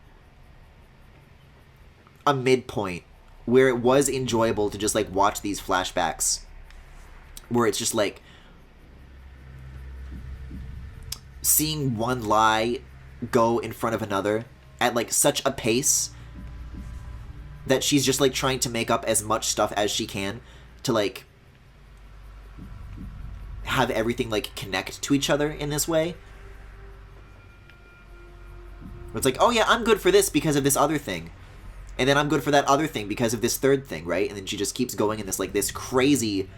a midpoint where it was enjoyable to just, like, watch these flashbacks, where it's just, like, seeing one lie go in front of another at, like, such a pace that she's just, like, trying to make up as much stuff as she can to, like, have everything, like, connect to each other in this way. It's like, oh yeah, I'm good for this because of this other thing. And then I'm good for that other thing because of this third thing, right? And then she just keeps going in this, like, this crazy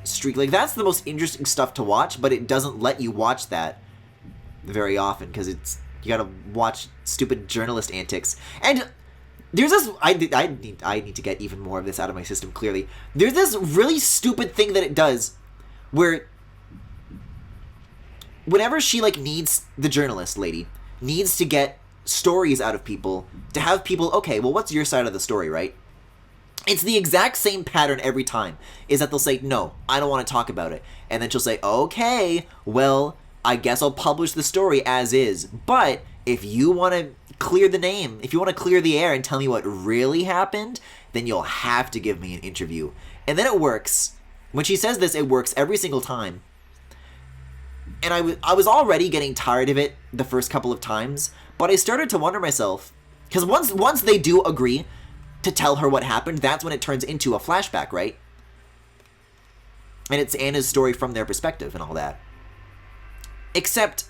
streak. Like, that's the most interesting stuff to watch, but it doesn't let you watch that very often because it's, you gotta watch stupid journalist antics. And there's this, I need to get even more of this out of my system, clearly. There's this really stupid thing that it does where whenever she, like, needs, the journalist lady needs to get stories out of people, to have people, okay, well, what's your side of the story, right? It's the exact same pattern every time, is that they'll say, no, I don't want to talk about it. And then she'll say, okay, well, I guess I'll publish the story as is. But if you want to clear the name, if you want to clear the air and tell me what really happened, then you'll have to give me an interview. And then it works. When she says this, it works every single time. And I was already getting tired of it the first couple of times, but I started to wonder myself, because once they do agree to tell her what happened, that's when it turns into a flashback, right? And it's Anna's story from their perspective and all that. Except,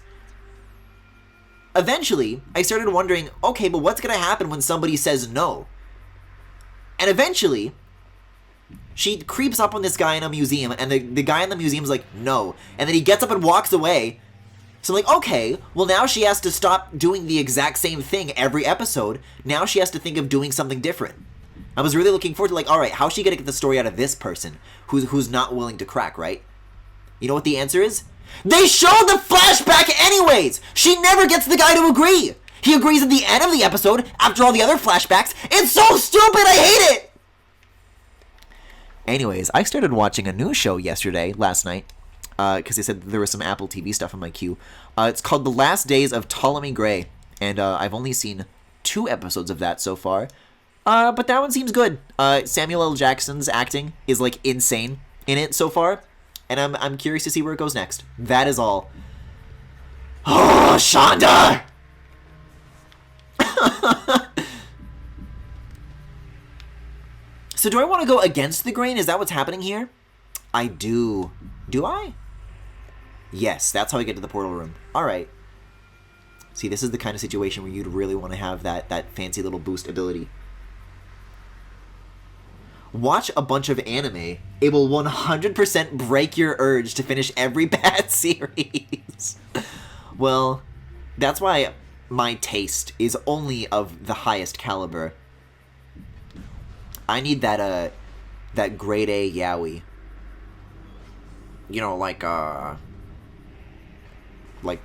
eventually, I started wondering, okay, but what's going to happen when somebody says no? And eventually, she creeps up on this guy in a museum, and the guy in the museum is like, no. And then he gets up and walks away. So I'm like, okay, well now she has to stop doing the exact same thing every episode. Now she has to think of doing something different. I was really looking forward to, like, alright, how's she gonna get the story out of this person who's not willing to crack, right? You know what the answer is? They showed the flashback anyways! She never gets the guy to agree! He agrees at the end of the episode, after all the other flashbacks. It's so stupid, I hate it! Anyways, I started watching a new show last night, because they said there was some Apple TV stuff in my queue. It's called The Last Days of Ptolemy Gray, and I've only seen 2 episodes of that so far. But that one seems good. Samuel L. Jackson's acting is, like, insane in it so far, and I'm curious to see where it goes next. That is all. Oh, Shonda! So do I want to go against the grain? Is that what's happening here? I do. Do I? Yes, that's how I get to the portal room. Alright. See, this is the kind of situation where you'd really want to have that fancy little boost ability. Watch a bunch of anime. It will 100% break your urge to finish every bad series. Well, that's why my taste is only of the highest caliber. I need that grade A yaoi. You know, like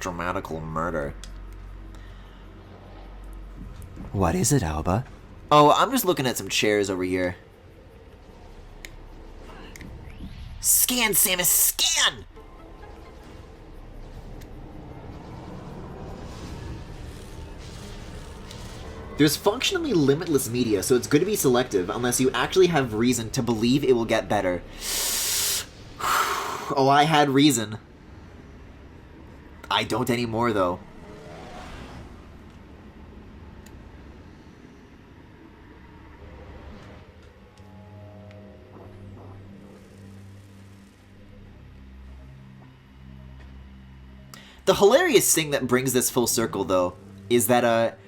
dramatical murder. What is it, Alba? Oh, I'm just looking at some chairs over here. Scan, Samus, scan! There's functionally limitless media, so it's good to be selective unless you actually have reason to believe it will get better. Oh, I had reason. I don't anymore, though. The hilarious thing that brings this full circle, though, is that,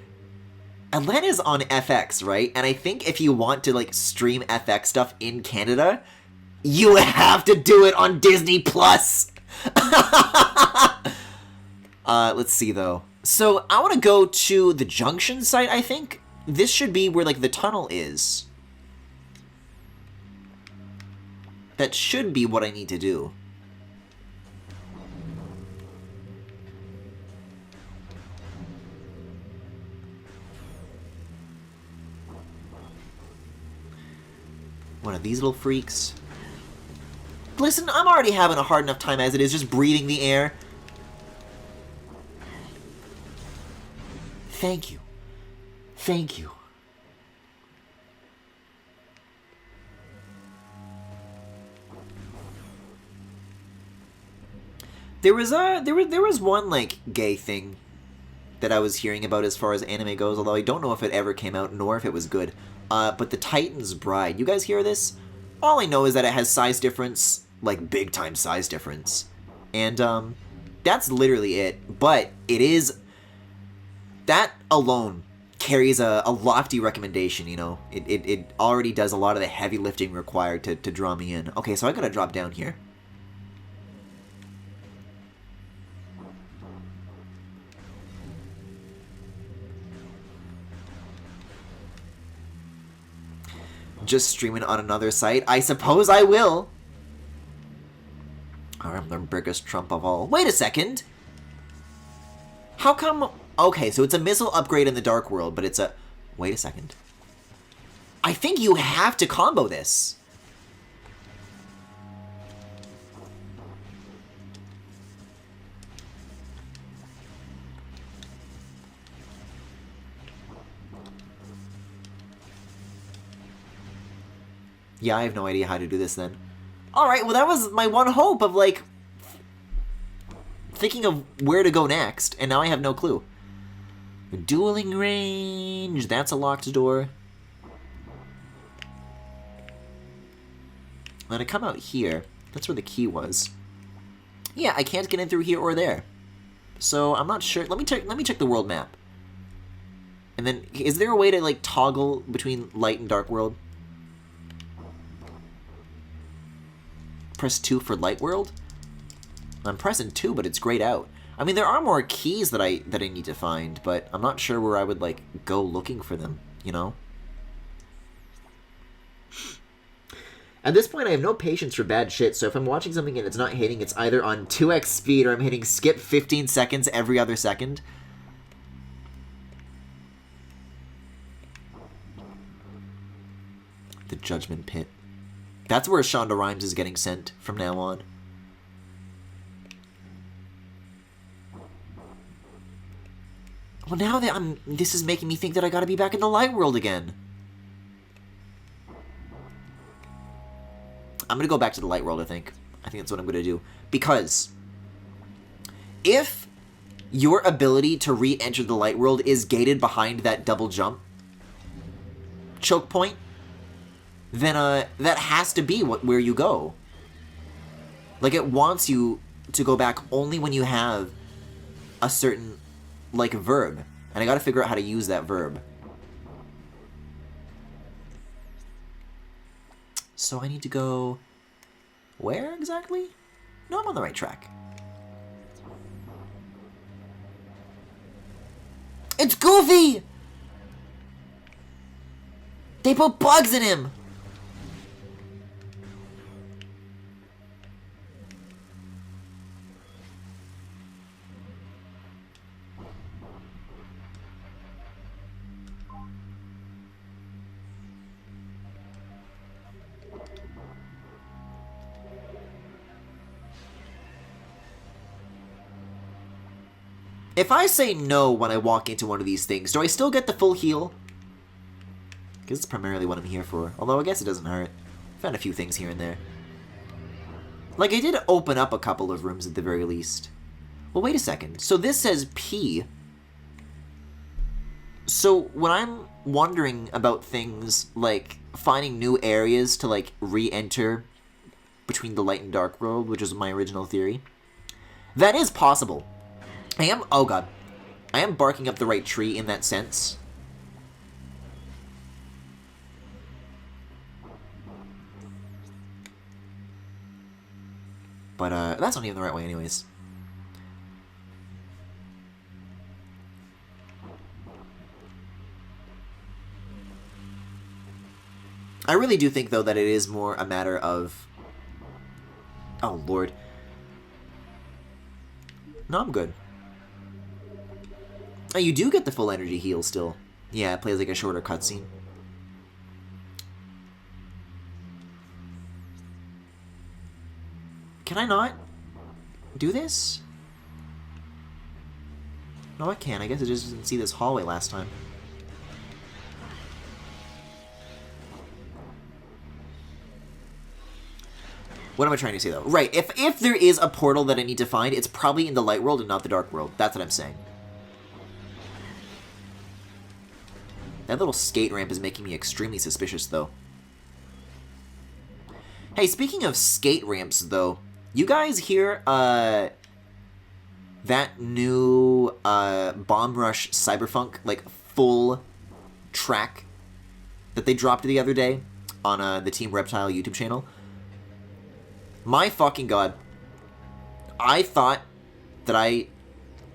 Atlanta's on FX, right? And I think if you want to, like, stream FX stuff in Canada, you have to do it on Disney+. Plus. Let's see, though. So, I want to go to the Junction site, I think. This should be where, like, the tunnel is. That should be what I need to do. One of these little freaks. Listen, I'm already having a hard enough time as it is, just breathing the air. Thank you. Thank you. There was one, like, gay thing that I was hearing about as far as anime goes, although I don't know if it ever came out, nor if it was good. But the Titan's Bride. You guys hear this? All I know is that it has size difference, like, big-time size difference. And, that's literally it. But it is... That alone carries a lofty recommendation, you know? It already does a lot of the heavy lifting required to draw me in. Okay, so I gotta drop down here. Just streaming on another site? I suppose I will. I'm the biggest trump of all. Wait a second. How come... Okay, so it's a missile upgrade in the Dark World, but it's a... Wait a second. I think you have to combo this. Yeah, I have no idea how to do this then. Alright, well that was my one hope of, like, thinking of where to go next, and now I have no clue. Dueling range, that's a locked door. I'm gonna come out here. That's where the key was. Yeah, I can't get in through here or there. So I'm not sure. Let me check the world map. And then, is there a way to, like, toggle between light and dark world? Press 2 for light world? I'm pressing 2, but it's grayed out. I mean, there are more keys that I need to find, but I'm not sure where I would, like, go looking for them, you know? At this point, I have no patience for bad shit, so if I'm watching something and it's not hitting, it's either on 2x speed or I'm hitting skip 15 seconds every other second. The Judgment Pit. That's where Shonda Rhimes is getting sent from now on. Well, now that this is making me think that I gotta be back in the light world again. I'm gonna go back to the light world, I think. I think that's what I'm gonna do. Because if your ability to re-enter the light world is gated behind that double jump choke point, then that has to be where you go. Like, it wants you to go back only when you have a certain, like, verb. And I gotta figure out how to use that verb. So I need to go... Where exactly? No, I'm on the right track. It's Goofy! They put bugs in him! If I say no when I walk into one of these things, do I still get the full heal? Because it's primarily what I'm here for. Although I guess it doesn't hurt. Found a few things here and there. Like, I did open up a couple of rooms at the very least. Well, wait a second. So this says P. So when I'm wondering about things like finding new areas to, like, re-enter between the light and dark world, which is my original theory, that is possible. Oh god. I am barking up the right tree in that sense. But, that's not even the right way anyways. I really do think, though, that it is more a matter of... Oh, Lord. No, I'm good. Oh, you do get the full energy heal still. Yeah, it plays like a shorter cutscene. Can I not do this? No, I can. I guess I just didn't see this hallway last time. What am I trying to say, though? Right, if there is a portal that I need to find, it's probably in the light world and not the dark world. That's what I'm saying. That little skate ramp is making me extremely suspicious, though. Hey, speaking of skate ramps, though, you guys hear, that new, Bomb Rush Cyberfunk, like, full track that they dropped the other day on, the Team Reptile YouTube channel? My fucking god. I thought that I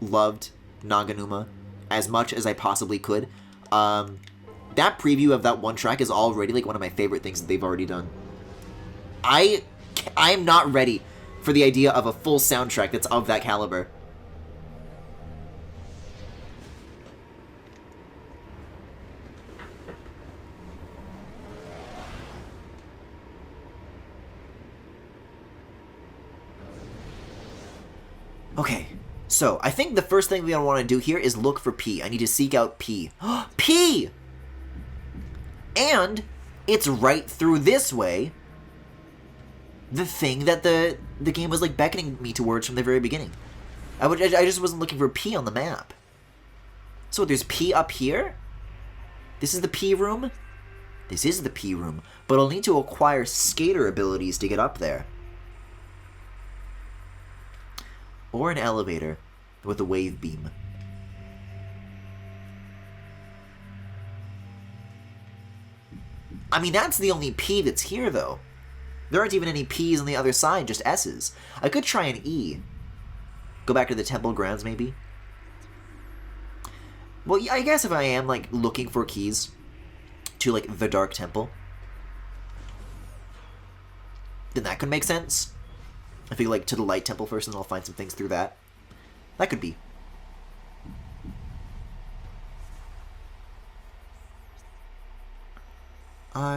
loved Naganuma as much as I possibly could. That preview of that one track is already, like, one of my favorite things that they've already done. I am not ready for the idea of a full soundtrack that's of that caliber. Okay, so I think the first thing we want to do here is look for P. I need to seek out P. P! And it's right through this way. The thing that the game was, like, beckoning me towards from the very beginning. I just wasn't looking for P on the map. So there's P up here? This is the P room? This is the P room. But I'll need to acquire skater abilities to get up there. Or an elevator with a wave beam. I mean, that's the only P that's here, though. There aren't even any P's on the other side, just S's. I could try an E. Go back to the temple grounds, maybe? Well, yeah, I guess if I am, like, looking for keys to, like, the Dark Temple, then that could make sense. I feel like to the Light Temple first, and then I'll find some things through that. That could be.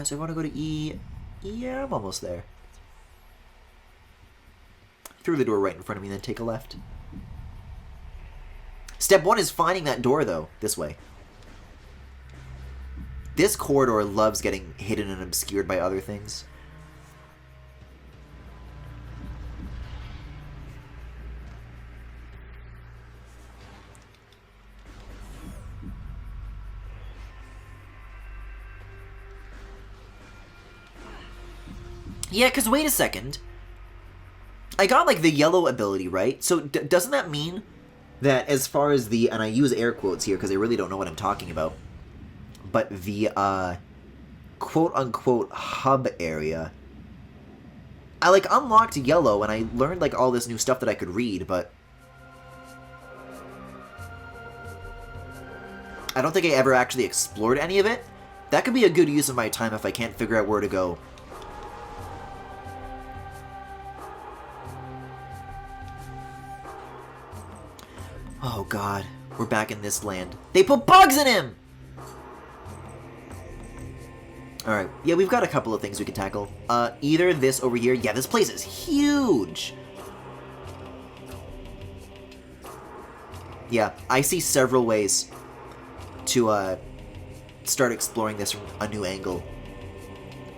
So I want to go to E. Yeah, I'm almost there. Through the door right in front of me, then take a left. Step 1 is finding that door, though. This way. This corridor loves getting hidden and obscured by other things. Yeah, because wait a second. I got, like, the yellow ability, right? So doesn't that mean that as far as the... And I use air quotes here because I really don't know what I'm talking about. But the, quote-unquote hub area... I, like, unlocked yellow and I learned, like, all this new stuff that I could read, but... I don't think I ever actually explored any of it. That could be a good use of my time if I can't figure out where to go. Oh god, we're back in this land. They put bugs in him! Alright, yeah, we've got a couple of things we can tackle. Either this over here. Yeah, this place is huge! Yeah, I see several ways to start exploring this from a new angle.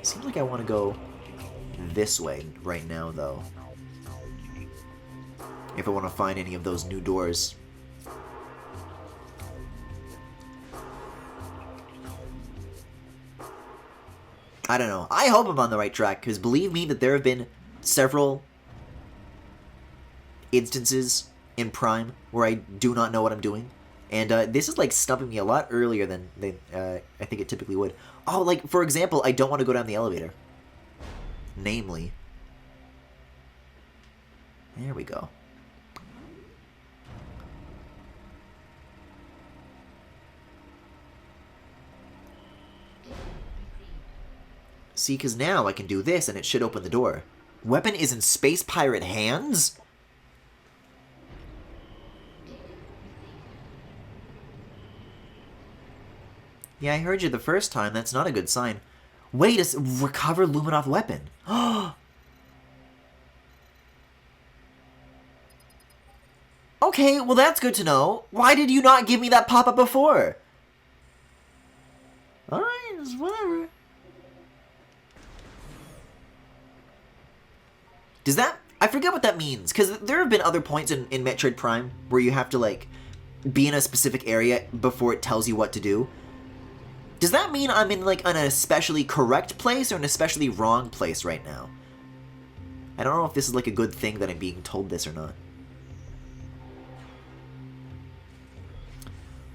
Seems like I want to go this way right now, though. If I want to find any of those new doors. I don't know. I hope I'm on the right track, because believe me that there have been several instances in Prime where I do not know what I'm doing. And this is, like, stumping me a lot earlier than I think it typically would. Oh, like, for example, I don't want to go down the elevator. Namely. There we go. See, because now I can do this and it should open the door. Weapon is in space pirate hands? Yeah, I heard you the first time. That's not a good sign. Wait, it's recover Luminoff weapon. Okay, well that's good to know. Why did you not give me that pop-up before? Alright, it's whatever. Does that... I forget what that means, because there have been other points in Metroid Prime where you have to, like, be in a specific area before it tells you what to do. Does that mean I'm in, like, an especially correct place or an especially wrong place right now? I don't know if this is, like, a good thing that I'm being told this or not.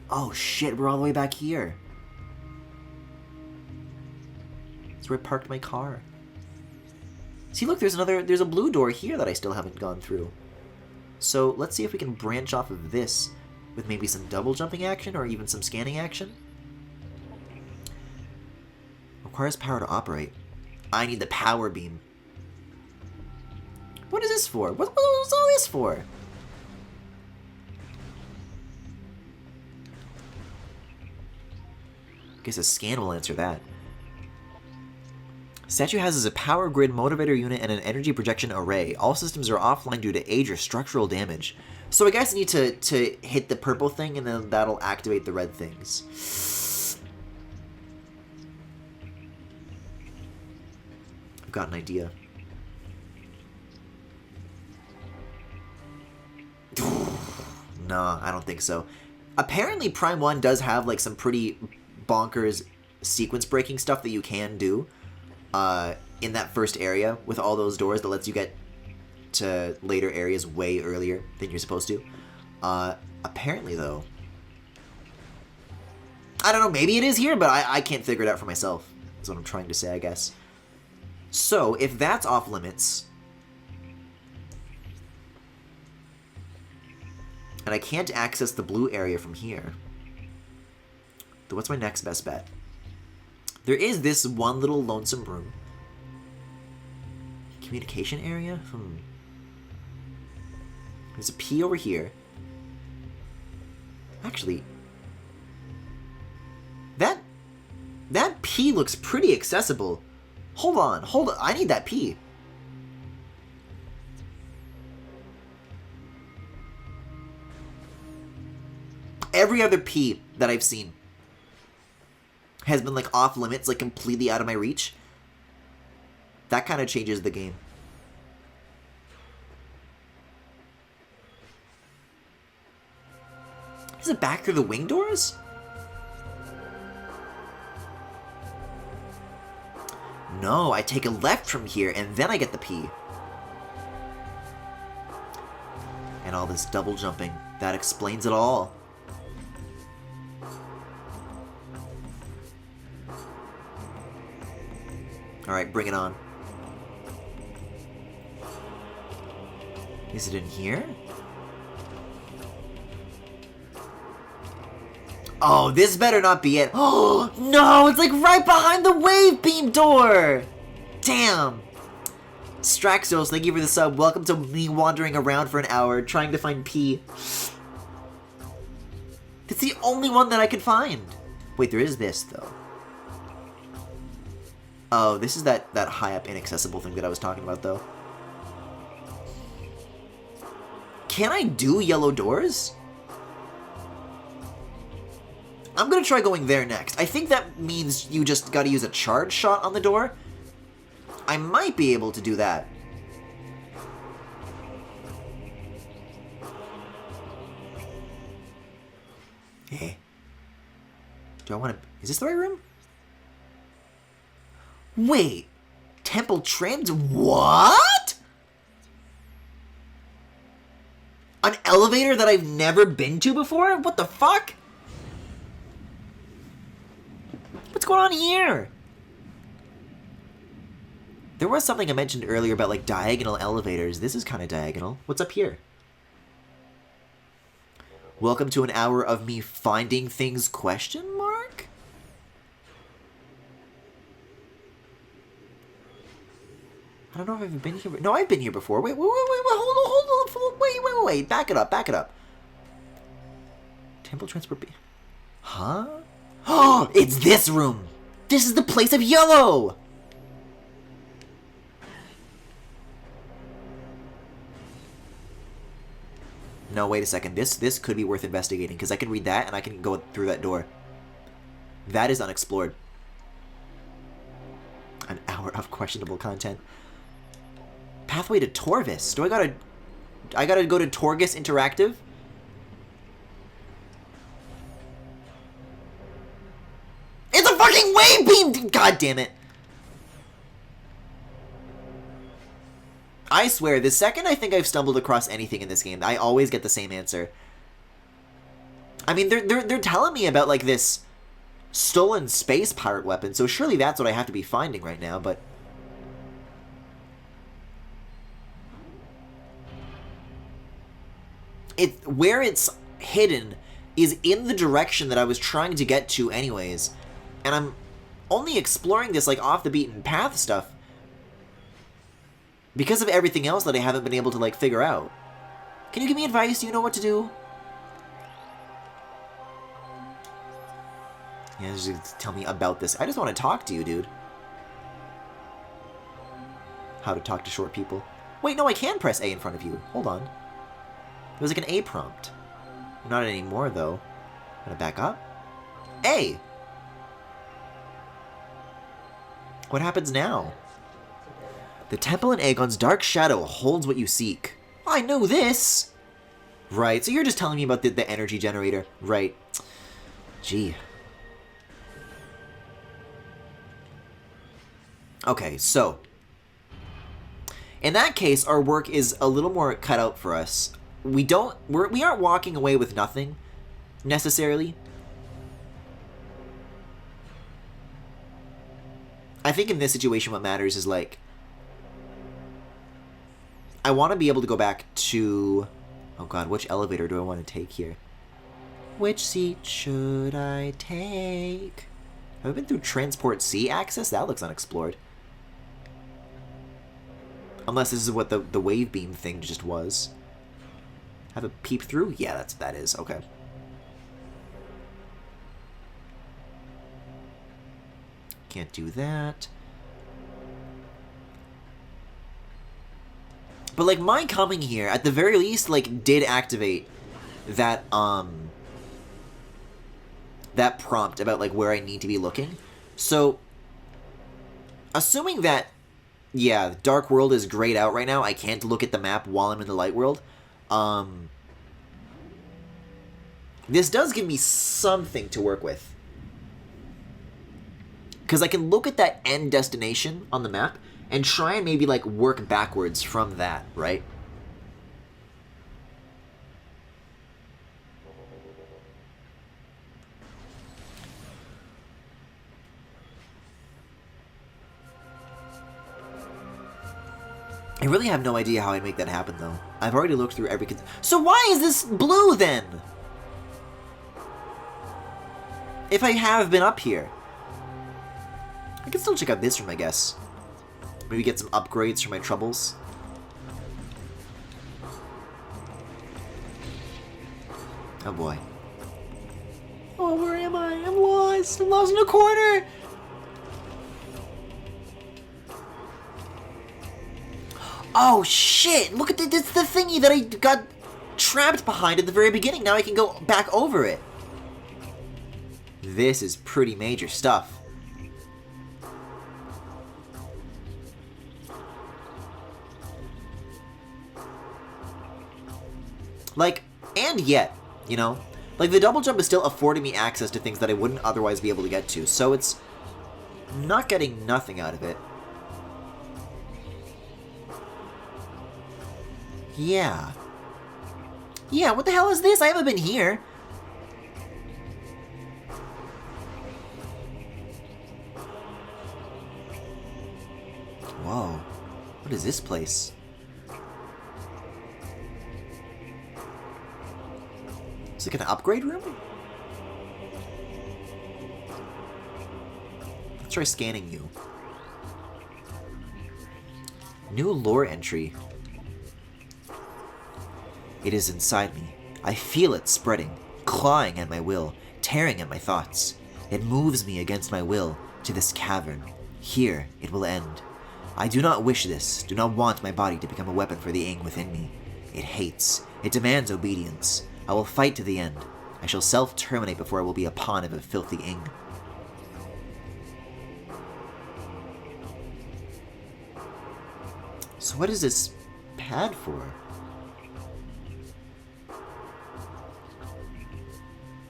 Oh, shit, we're all the way back here. That's where I parked my car. See, look, there's a blue door here that I still haven't gone through. So, let's see if we can branch off of this with maybe some double jumping action or even some scanning action. Requires power to operate. I need the power beam. What is this for? What's all this for? Guess a scan will answer that. Statue houses a power grid motivator unit and an energy projection array. All systems are offline due to age or structural damage. So I guess I need to hit the purple thing and then that'll activate the red things. I've got an idea. No, I don't think so. Apparently Prime 1 does have like some pretty bonkers sequence breaking stuff that you can do in that first area with all those doors that lets you get to later areas way earlier than you're supposed to. Apparently though, I don't know, maybe it is here, but I can't figure it out for myself, is what I'm trying to say, I guess. So if that's off limits, and I can't access the blue area from here, then what's my next best bet? There is this one little lonesome room. Communication area? There's a P over here. Actually, that P looks pretty accessible. Hold on, I need that P. Every other P that I've seen has been like off limits, like completely out of my reach. That kind of changes the game. Is it back through the wing doors? No, I take a left from here and then I get the P. And all this double jumping, that explains it all. Alright, bring it on. Is it in here? Oh, this better not be it. Oh, no, it's like right behind the wave beam door. Damn. Straxos, thank you for the sub. Welcome to me wandering around for an hour trying to find P. It's the only one that I could find. Wait, there is this, though. Oh, this is that high up inaccessible thing that I was talking about, though. Can I do yellow doors? I'm gonna try going there next. I think that means you just gotta use a charge shot on the door. I might be able to do that. Hey. Do I want to... Is this the right room? Wait. Temple Trans... What? An elevator that I've never been to before? What the fuck? What's going on here? There was something I mentioned earlier about, like, diagonal elevators. This is kind of diagonal. What's up here? Welcome to an hour of me finding things, question mark? I don't know if I've been here. No, I've been here before. Wait, hold on. Wait. Back it up. Temple transport. Huh? Oh, it's this room. This is the place of yellow. No, wait a second. This could be worth investigating, because I can read that, and I can go through that door. That is unexplored. An hour of questionable content. Pathway to Torvis. I gotta go to Torgus Interactive? It's a fucking wave beam! God damn it. I swear, the second I think I've stumbled across anything in this game, I always get the same answer. I mean, they're telling me about, like, this stolen space pirate weapon, so surely that's what I have to be finding right now, but... Where it's hidden is in the direction that I was trying to get to anyways, and I'm only exploring this, like, off the beaten path stuff because of everything else that I haven't been able to, like, figure out. Can you give me advice? Do you know what to do? Yeah, just tell me about this. I just want to talk to you, dude. How to talk to short people. Wait, no, I can press A in front of you. Hold on. It was like an A prompt. Not anymore, though. I'm gonna back up. A! What happens now? The temple in Aegon's dark shadow holds what you seek. I know this! Right, so you're just telling me about the energy generator. Right. Gee. Okay, so. In that case, our work is a little more cut out for us. We aren't walking away with nothing, necessarily. I think in this situation what matters is, like, I want to be able to go back to... Oh god, which elevator do I want to take here? Which seat should I take? Have I been through Transport C access? That looks unexplored. Unless this is what the wave beam thing just was. Have a peep through? Yeah, that is. Okay. Can't do that. But, like, my coming here, at the very least, like, did activate that, that prompt about, like, where I need to be looking. So, assuming that, yeah, Dark World is grayed out right now, I can't look at the map while I'm in the Light World. This does give me something to work with. Because I can look at that end destination on the map and try and maybe, like, work backwards from that, right? I really have no idea how I'd make that happen, though. I've already looked through every... So why is this blue, then? If I have been up here. I can still check out this room, I guess. Maybe get some upgrades for my troubles. Oh boy. Oh, where am I? I'm lost! I'm lost in a corner! Oh shit! Look at this, the thingy that I got trapped behind at the very beginning. Now I can go back over it. This is pretty major stuff. Like, and yet, you know? Like, the double jump is still affording me access to things that I wouldn't otherwise be able to get to, so it's not getting nothing out of it. Yeah. Yeah, what the hell is this? I haven't been here. Whoa. What is this place? Is it like an upgrade room? Let's try scanning you. New lore entry. It is inside me. I feel it spreading, clawing at my will, tearing at my thoughts. It moves me against my will to this cavern. Here it will end. I do not wish this, do not want my body to become a weapon for the Ing within me. It hates. It demands obedience. I will fight to the end. I shall self-terminate before I will be a pawn of a filthy Ing. So what is this pad for?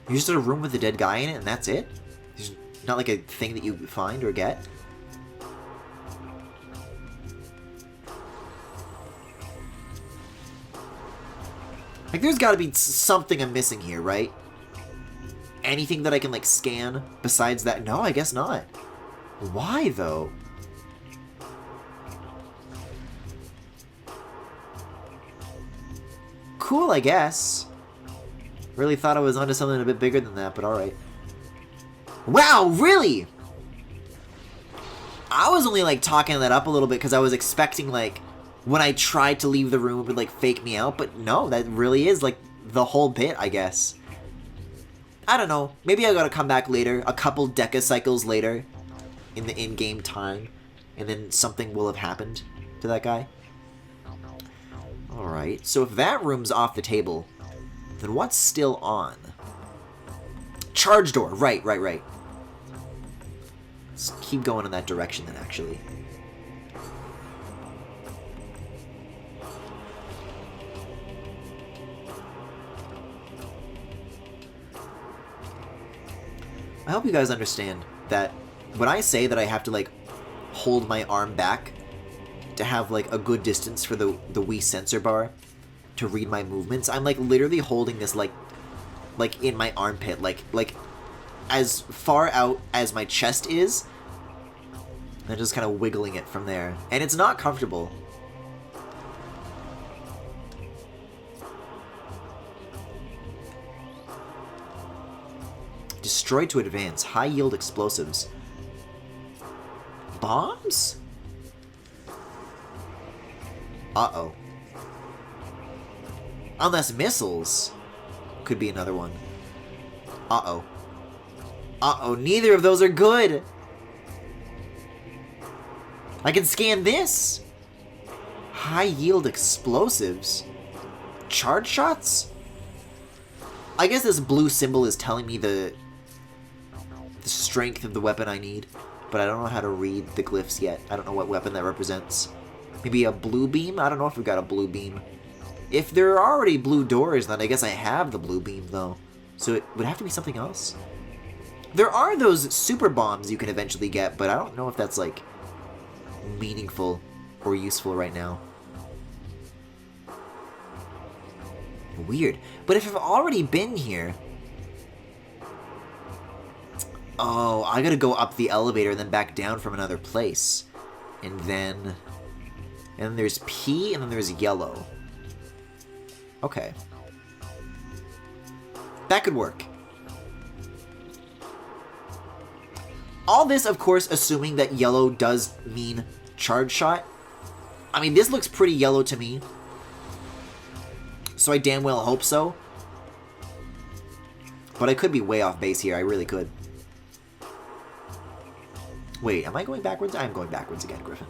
You're just in a room with a dead guy in it and that's it? There's not like a thing that you find or get? Like, there's gotta be something I'm missing here, right? Anything that I can, like, scan besides that? No, I guess not. Why, though? Cool, I guess. Really thought I was onto something a bit bigger than that, but alright. Wow, really? I was only, like, talking that up a little bit because I was expecting, like, when I tried to leave the room, it would, like, fake me out. But no, that really is, like, the whole bit, I guess. I don't know. Maybe I gotta come back later, a couple decacycles later, in the in-game time, and then something will have happened to that guy. Alright, so if that room's off the table, then what's still on? Charge door! Right. Let's keep going in that direction then, actually. I hope you guys understand that when I say that I have to, like, hold my arm back to have, like, a good distance for the Wii sensor bar to read my movements, I'm, like, literally holding this, like in my armpit, like, as far out as my chest is, and just kind of wiggling it from there. And it's not comfortable. Destroy to advance. High-yield explosives. Bombs? Uh-oh. Unless missiles. Could be another one. Uh-oh. Uh-oh, neither of those are good! I can scan this! High-yield explosives? Charge shots? I guess this blue symbol is telling me the strength of the weapon I need, but I don't know how to read the glyphs yet. I don't know what weapon that represents. Maybe a blue beam? I don't know if we've got a blue beam. If there are already blue doors, then I guess I have the blue beam, though. So it would have to be something else. There are those super bombs you can eventually get, but I don't know if that's, like, meaningful or useful right now. Weird. But if I've already been here... Oh, I gotta go up the elevator and then back down from another place. And then there's P, and then there's yellow. Okay. That could work. All this, of course, assuming that yellow does mean charge shot. I mean, this looks pretty yellow to me. So I damn well hope so. But I could be way off base here. I really could. Wait, am I going backwards? I am going backwards again, Griffin.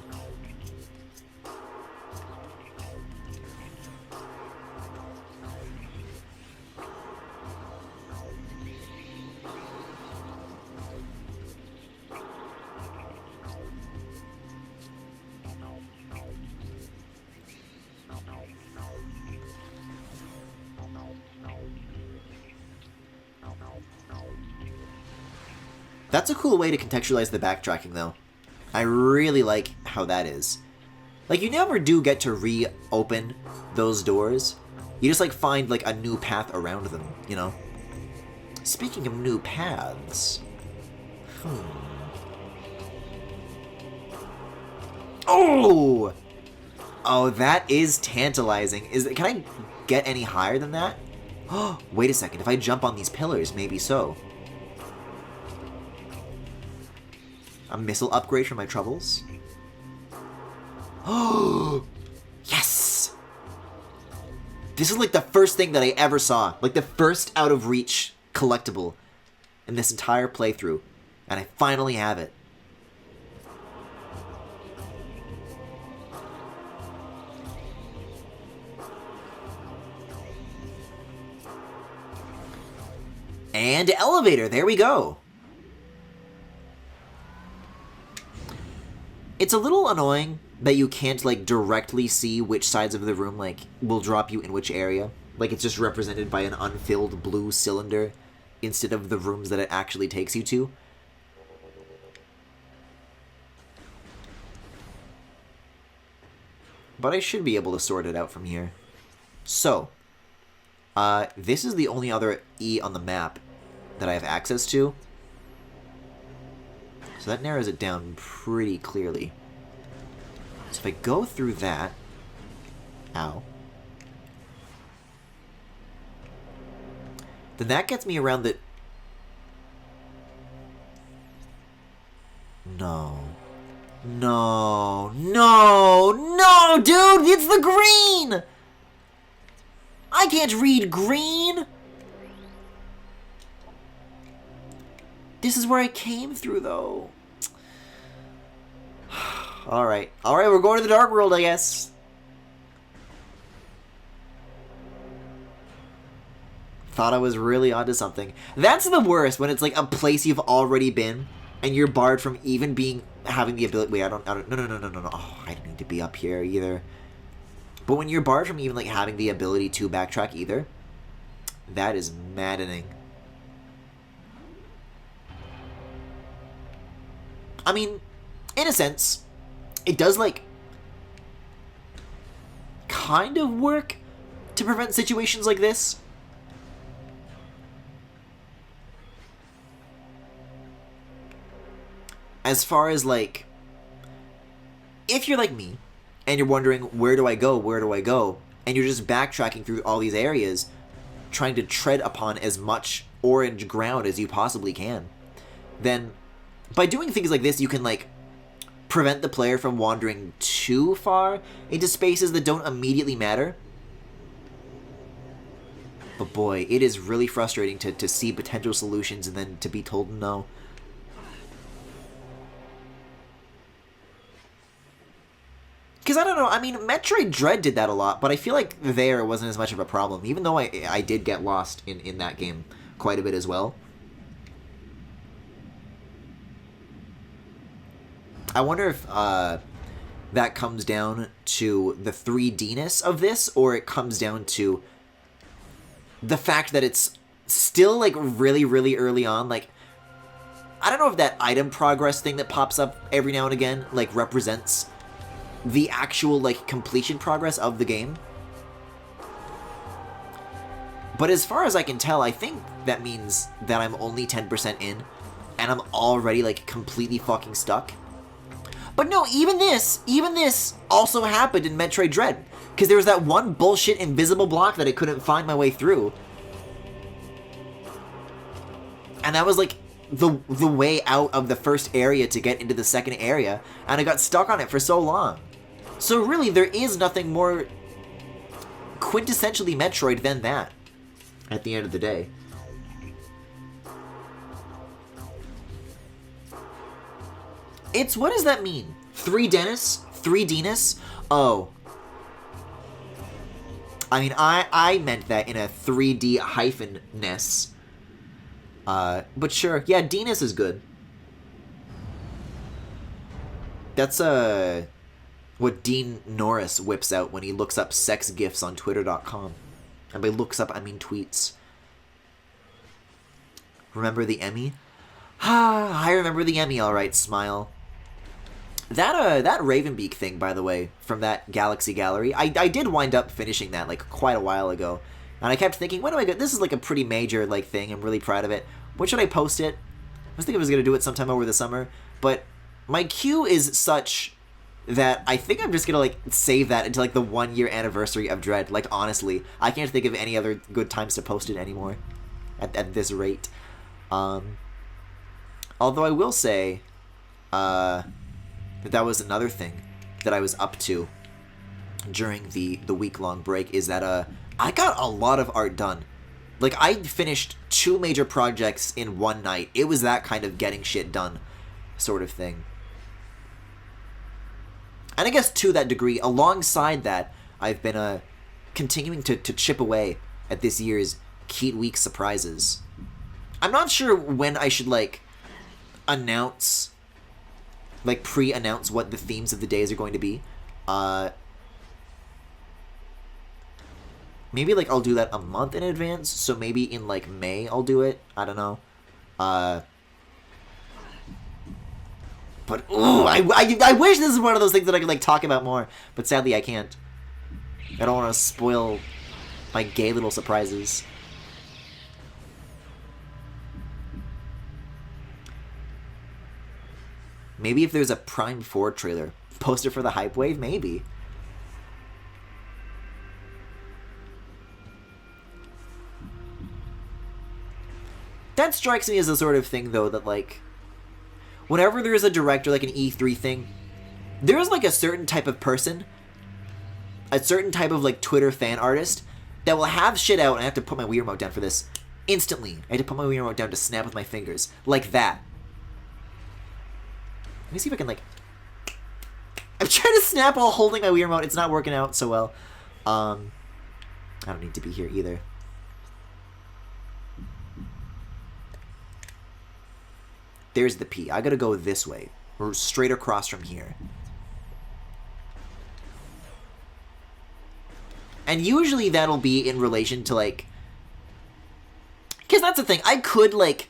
That's a cool way to contextualize the backtracking, though. I really like how that is. Like, you never do get to reopen those doors. You just, like, find, like, a new path around them, you know? Speaking of new paths... Oh! Oh, that is tantalizing. Can I get any higher than that? Oh, wait a second. If I jump on these pillars, maybe so. A missile upgrade for my troubles? Oh! Yes! This is like the first thing that I ever saw. Like the first out-of-reach collectible in this entire playthrough. And I finally have it. And elevator, there we go. It's a little annoying that you can't, like, directly see which sides of the room, like, will drop you in which area. Like, it's just represented by an unfilled blue cylinder instead of the rooms that it actually takes you to. But I should be able to sort it out from here. So, this is the only other E on the map that I have access to. So that narrows it down pretty clearly. So if I go through that... Ow. Then that gets me around the... No. No. No! No, dude! It's the green! I can't read green! This is where I came through, though. Alright. Alright, we're going to the Dark World, I guess. Thought I was really onto something. That's the worst, when it's like a place you've already been, and you're barred from even having the ability... Wait, I don't... No. Oh, I didn't need to be up here either. But when you're barred from even, like, having the ability to backtrack either, that is maddening. I mean, in a sense, it does, like, kind of work to prevent situations like this. As far as, like, if you're like me, and you're wondering, where do I go, and you're just backtracking through all these areas, trying to tread upon as much orange ground as you possibly can, then by doing things like this, you can, like, prevent the player from wandering too far into spaces that don't immediately matter. But boy, it is really frustrating to see potential solutions and then to be told no. Because I don't know, I mean, Metroid Dread did that a lot, but I feel like there it wasn't as much of a problem, even though I did get lost in that game quite a bit as well. I wonder if that comes down to the 3D-ness of this, or it comes down to the fact that it's still, like, really, really early on. Like, I don't know if that item progress thing that pops up every now and again, like, represents the actual, like, completion progress of the game. But as far as I can tell, I think that means that I'm only 10% in, and I'm already, like, completely fucking stuck. But no, even this also happened in Metroid Dread. Because there was that one bullshit invisible block that I couldn't find my way through. And that was, like, the way out of the first area to get into the second area. And I got stuck on it for so long. So really, there is nothing more quintessentially Metroid than that. At the end of the day. It's, what does that mean? 3D-ness? 3D-ness? Oh. I mean, I meant that in a 3D hyphen-ness. But sure. Yeah, D-ness is good. That's, what Dean Norris whips out when he looks up sex gifs on Twitter.com. And by looks up, I mean tweets. Remember the Emmy? I remember the Emmy, alright, smile. That Ravenbeak thing, by the way, from that Galaxy Gallery, I did wind up finishing that, like, quite a while ago. And I kept thinking, when do I get... This is, like, a pretty major, like, thing. I'm really proud of it. When should I post it? I was thinking I was going to do it sometime over the summer. But my queue is such that I think I'm just going to, like, save that until, like, the 1-year anniversary of Dread. Like, honestly. I can't think of any other good times to post it anymore. At this rate. Although I will say... that was another thing that I was up to during the week-long break, is that I got a lot of art done. Like, I finished 2 major projects in one night. It was that kind of getting shit done sort of thing. And I guess to that degree, alongside that, I've been continuing to chip away at this year's Keat Week surprises. I'm not sure when I should, like, announce... like, pre-announce what the themes of the days are going to be. Maybe, like, I'll do that a month in advance, so maybe in, like, May I'll do it. I don't know. But, ooh, I wish this is one of those things that I could, like, talk about more, but sadly I can't. I don't want to spoil my gay little surprises. Maybe if there's a Prime 4 trailer, poster for the Hype Wave, maybe. That strikes me as the sort of thing, though, that, like, whenever there's a director, like an E3 thing, there's, like, a certain type of person, a certain type of, like, Twitter fan artist, that will have shit out, and I have to put my Wii remote down for this, instantly. I had to put my Wii remote down to snap with my fingers. Like that. Let me see if I can, like... I'm trying to snap while holding my Wii remote. It's not working out so well. I don't need to be here either. There's the P. I gotta go this way. Or straight across from here. And usually that'll be in relation to, like... Because that's the thing. I could, like,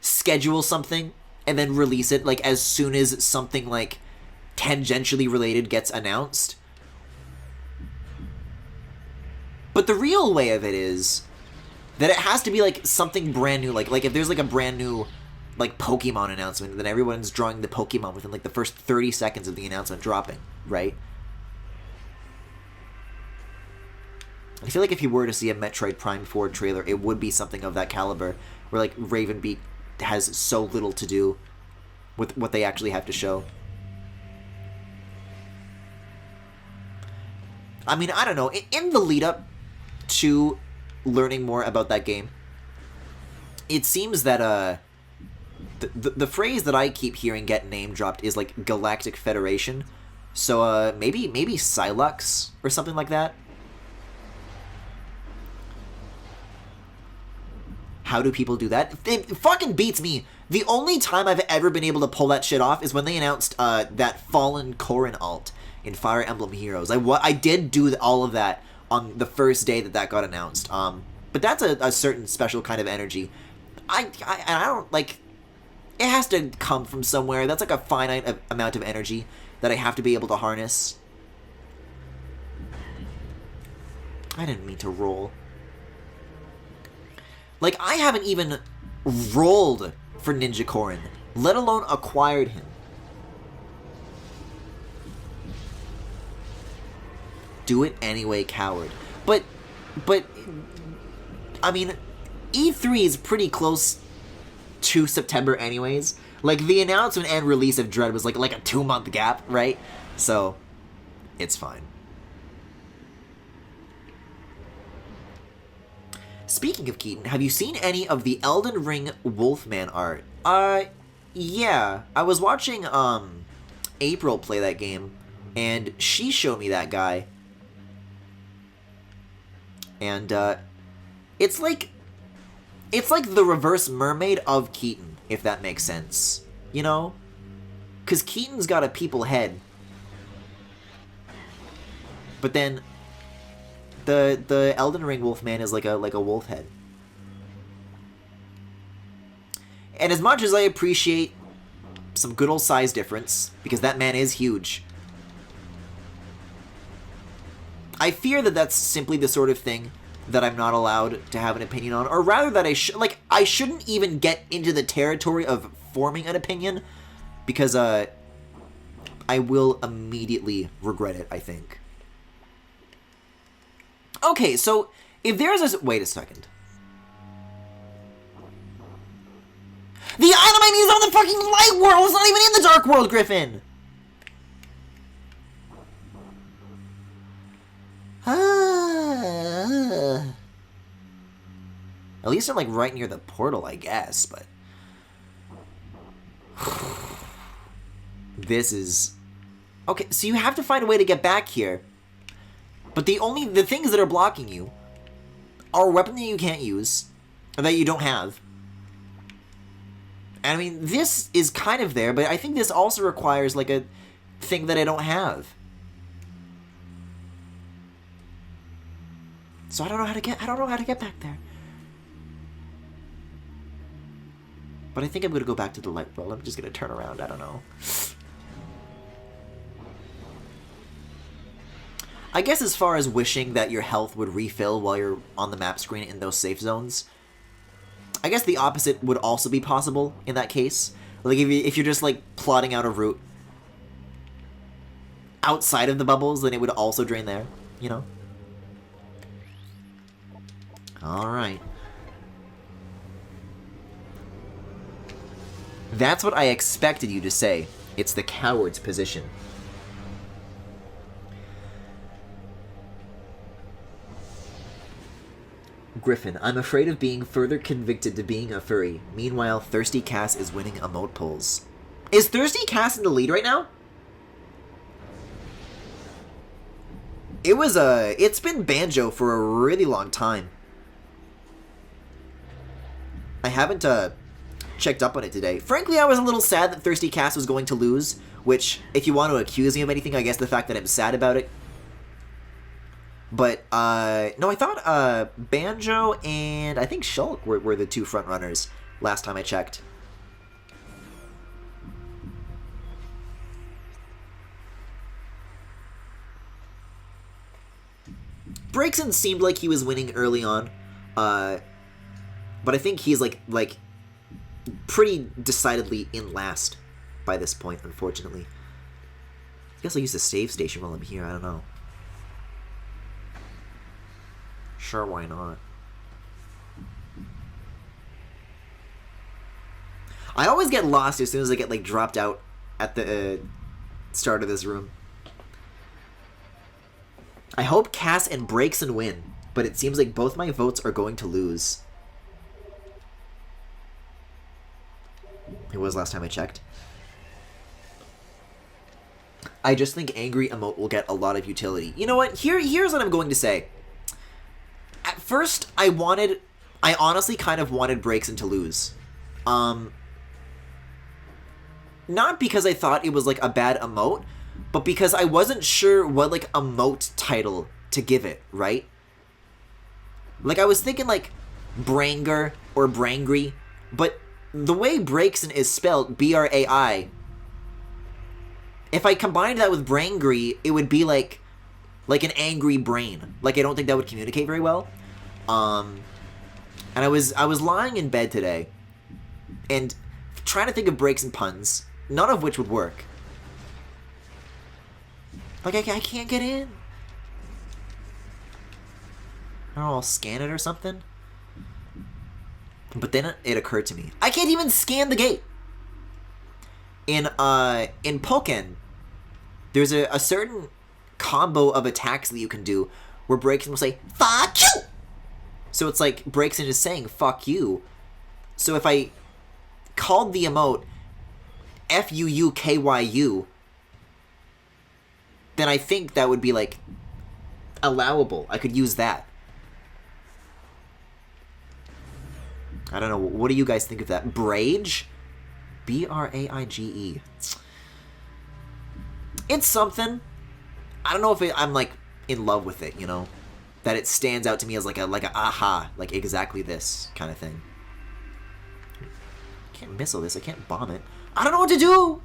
schedule something and then release it, like, as soon as something, like, tangentially related gets announced. But the real way of it is that it has to be, like, something brand new. Like if there's, like, a brand new, like, Pokemon announcement, then everyone's drawing the Pokemon within, like, the first 30 seconds of the announcement dropping, right? I feel like if you were to see a Metroid Prime 4 trailer, it would be something of that caliber, where, like, Ravenbeak has so little to do with what they actually have to show. I mean, I don't know. In the lead-up to learning more about that game, it seems that, the phrase that I keep hearing get name-dropped is, like, Galactic Federation. So, maybe Silux or something like that? How do people do that? It fucking beats me. The only time I've ever been able to pull that shit off is when they announced that Fallen Corrin alt in Fire Emblem Heroes. I did do all of that on the first day that got announced. But that's a certain special kind of energy. I don't, like... It has to come from somewhere. That's like a finite amount of energy that I have to be able to harness. I didn't mean to roll. Like, I haven't even rolled for Ninja Corrin, let alone acquired him. Do it anyway, coward. But, I mean, E3 is pretty close to September anyways. Like, the announcement and release of Dread was like a 2-month gap, right? So, it's fine. Speaking of Keaton, have you seen any of the Elden Ring Wolfman art? Yeah. I was watching, April play that game, and she showed me that guy. And, it's like the reverse mermaid of Keaton, if that makes sense. You know? Because Keaton's got a people head. But then... The Elden Ring Wolfman is like a wolf head. And as much as I appreciate some good old size difference, because that man is huge, I fear that that's simply the sort of thing that I'm not allowed to have an opinion on, or rather that I shouldn't even get into the territory of forming an opinion, because I will immediately regret it, I think. Okay, so if there's a... Wait a second. The item I need is on the fucking light world! It's not even in the dark world, Griffin! At least I'm, like, right near the portal, I guess, but... This is... Okay, so you have to find a way to get back here. But the things that are blocking you are a weapon that you can't use, or that you don't have. And I mean, this is kind of there, but I think this also requires, like, a thing that I don't have. So I don't know how to get back there. But I think I'm gonna go back to the light world. I'm just gonna turn around, I don't know. I guess as far as wishing that your health would refill while you're on the map screen in those safe zones, I guess the opposite would also be possible in that case. Like, if you're just, like, plotting out a route outside of the bubbles, then it would also drain there, you know? Alright. That's what I expected you to say. It's the coward's position. Griffin, I'm afraid of being further convicted to being a furry. Meanwhile, Thirsty Cass is winning emote pulls. Is Thirsty Cass in the lead right now? It's been Banjo for a really long time. I haven't, checked up on it today. Frankly, I was a little sad that Thirsty Cass was going to lose, which, if you want to accuse me of anything, I guess the fact that I'm sad about it. But, no, I thought, Banjo and I think Shulk were the two frontrunners last time I checked. Braixen seemed like he was winning early on, but I think he's, like, pretty decidedly in last by this point, unfortunately. I guess I'll use the save station while I'm here, I don't know. Sure, why not? I always get lost as soon as I get, like, dropped out at the start of this room. I hope Cass and Braixen win, but it seems like both my votes are going to lose. It was last time I checked. I just think Angry Emote will get a lot of utility. You know what? Here's what I'm going to say. At first, I honestly kind of wanted Braixen to lose. Not because I thought it was, like, a bad emote, but because I wasn't sure what, like, emote title to give it, right? Like, I was thinking, like, Branger or Brangry, but the way Braixen is spelled, B-R-A-I, if I combined that with Brangry, it would be, like an angry brain. Like, I don't think that would communicate very well. And I was lying in bed today and trying to think of Braixen puns, none of which would work. Like, I can't get in. I don't know, I'll scan it or something. But then it occurred to me, I can't even scan the gate. In Pokken, there's a certain combo of attacks that you can do where Braixen will say, "Fuck you!" So it's like Braixen is saying, "Fuck you." So if I called the emote F-U-U-K-Y-U, then I think that would be, like, allowable. I could use that. I don't know. What do you guys think of that? Brage? B-R-A-I-G-E. It's something. I don't know if I'm, like, in love with it, you know? That it stands out to me as, like a aha, like, exactly this kind of thing. can't missile this. I can't bomb it. I don't know what to do!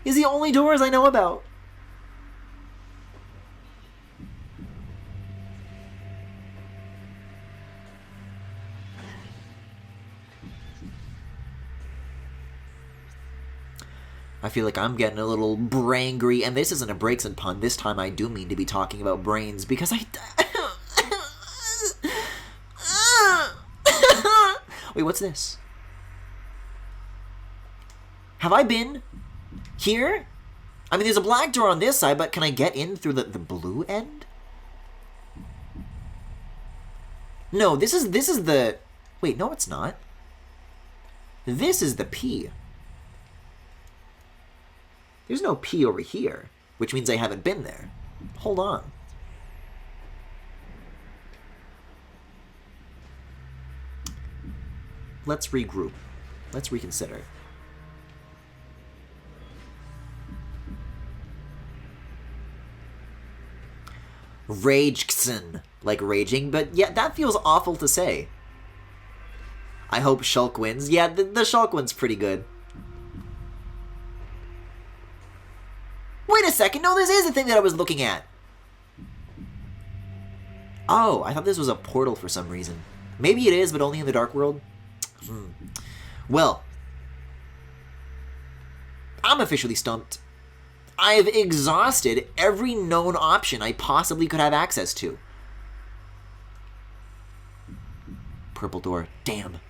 These are the only doors I know about. I feel like I'm getting a little brangry, and this isn't a breaks and pun. This time I do mean to be talking about brains, because I... Wait, what's this? Have I been here? I mean, there's a black door on this side, but can I get in through the blue end? No, this is the... Wait, no, it's not. This is the P. There's no P over here, which means I haven't been there. Hold on. Let's regroup. Let's reconsider. Ragekson, like raging, but yeah, that feels awful to say. I hope Shulk wins. Yeah, the Shulk one's pretty good. Wait a second, no, this is the thing that I was looking at. Oh, I thought this was a portal for some reason. Maybe it is, but only in the Dark World. Well, I'm officially stumped. I've exhausted every known option I possibly could have access to. Purple door. Damn.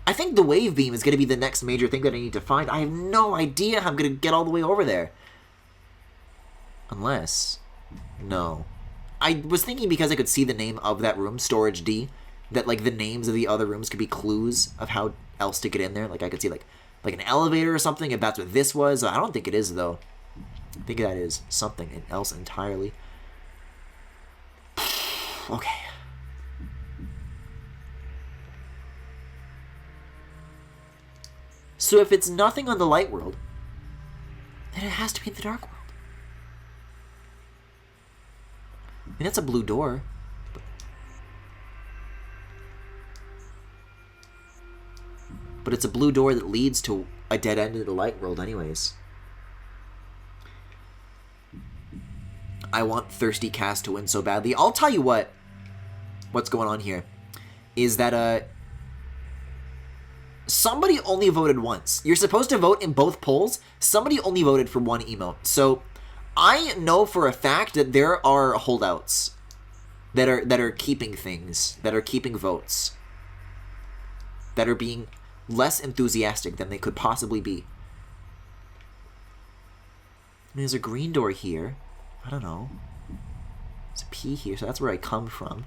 I think the wave beam is going to be the next major thing that I need to find. I have no idea how I'm going to get all the way over there. Unless... No. I was thinking because I could see the name of that room, Storage D, that like the names of the other rooms could be clues of how else to get in there. Like I could see like an elevator or something, if that's what this was. I don't think it is, though. I think that is something else entirely. Okay. So if it's nothing on the light world, then it has to be in the dark world. I mean, that's a blue door. But it's a blue door that leads to a dead end of the light world anyways. I want Thirsty Cass to win so badly. I'll tell you what's going on here is that somebody only voted once. You're supposed to vote in both polls. Somebody only voted for one emote. So I know for a fact that there are holdouts that are keeping things, that are keeping votes, that are being less enthusiastic than they could possibly be. I mean, there's a green door here. I don't know. There's a P here, so that's where I come from.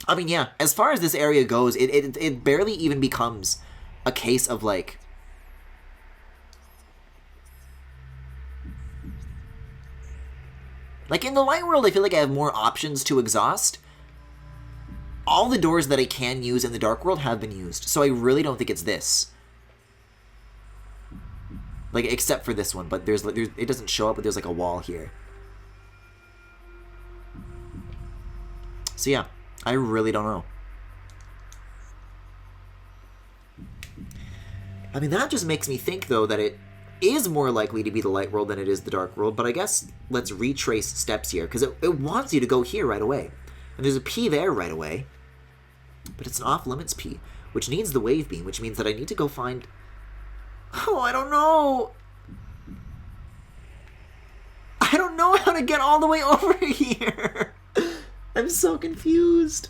I mean, yeah, as far as this area goes, it barely even becomes a case of, like... Like, in the light world, I feel like I have more options to exhaust. All the doors that I can use in the dark world have been used, so I really don't think it's this. Like, except for this one, but there's it doesn't show up, but there's, like, a wall here. So, yeah. I really don't know. I mean, that just makes me think, though, that it is more likely to be the light world than it is the dark world, but I guess let's retrace steps here, because it wants you to go here right away. And there's a P there right away, but it's an off-limits P, which needs the wave beam, which means that I need to go find... Oh, I don't know! I don't know how to get all the way over here! I'm so confused.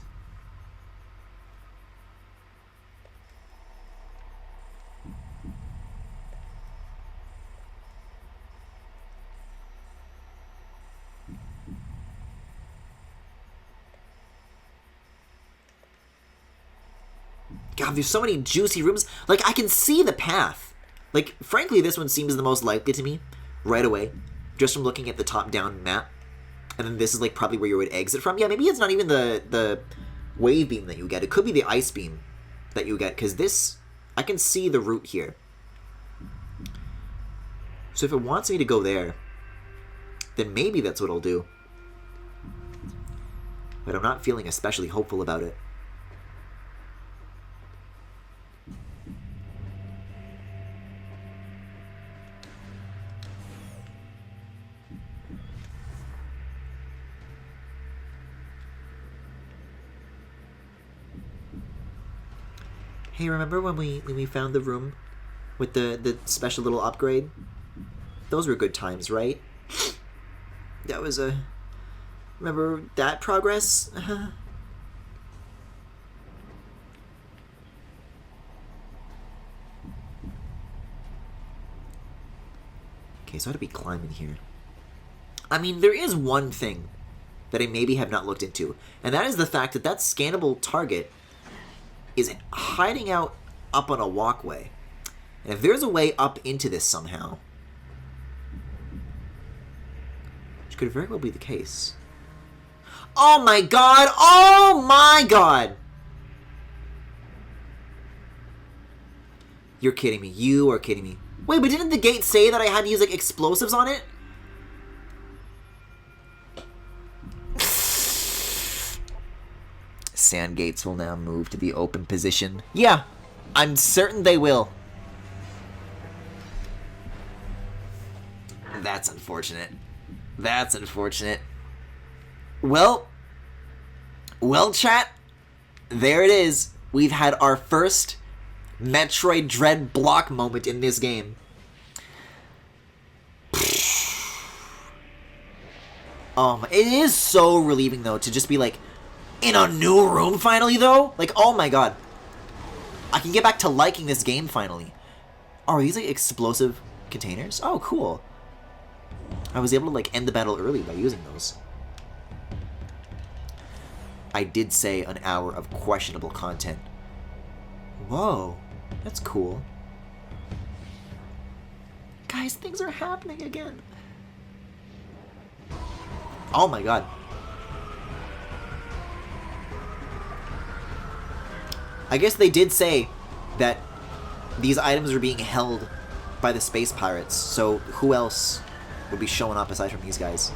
God, there's so many juicy rooms. Like, I can see the path. Like, frankly, this one seems the most likely to me right away, just from looking at the top-down map. And then this is, like, probably where you would exit from. Yeah, maybe it's not even the wave beam that you get. It could be the ice beam that you get, because this... I can see the route here. So if it wants me to go there, then maybe that's what I'll do. But I'm not feeling especially hopeful about it. Hey, remember when we found the room with the special little upgrade? Those were good times, right? That was a... Remember that progress? Okay, so how do we climb in here? I mean, there is one thing that I maybe have not looked into, and that is the fact that that scannable target is hiding out up on a walkway. And if there's a way up into this somehow, which could very well be the case. Oh my god! Oh my god! You're kidding me. You are kidding me. Wait, but didn't the gate say that I had to use, like, explosives on it? Sand gates will now move to the open position. Yeah, I'm certain they will. That's unfortunate. That's unfortunate. Well, chat, there it is. We've had our first Metroid Dread block moment in this game. It is so relieving, though, to just be, like, in a new room finally, though. Like, oh my god. I can get back to liking this game finally. Oh, are these, like, explosive containers? Oh, cool. I was able to, like, end the battle early by using those. I did say an hour of questionable content. Whoa, that's cool. Guys, things are happening again. Oh my god. I guess they did say that these items are being held by the space pirates, so who else would be showing up aside from these guys?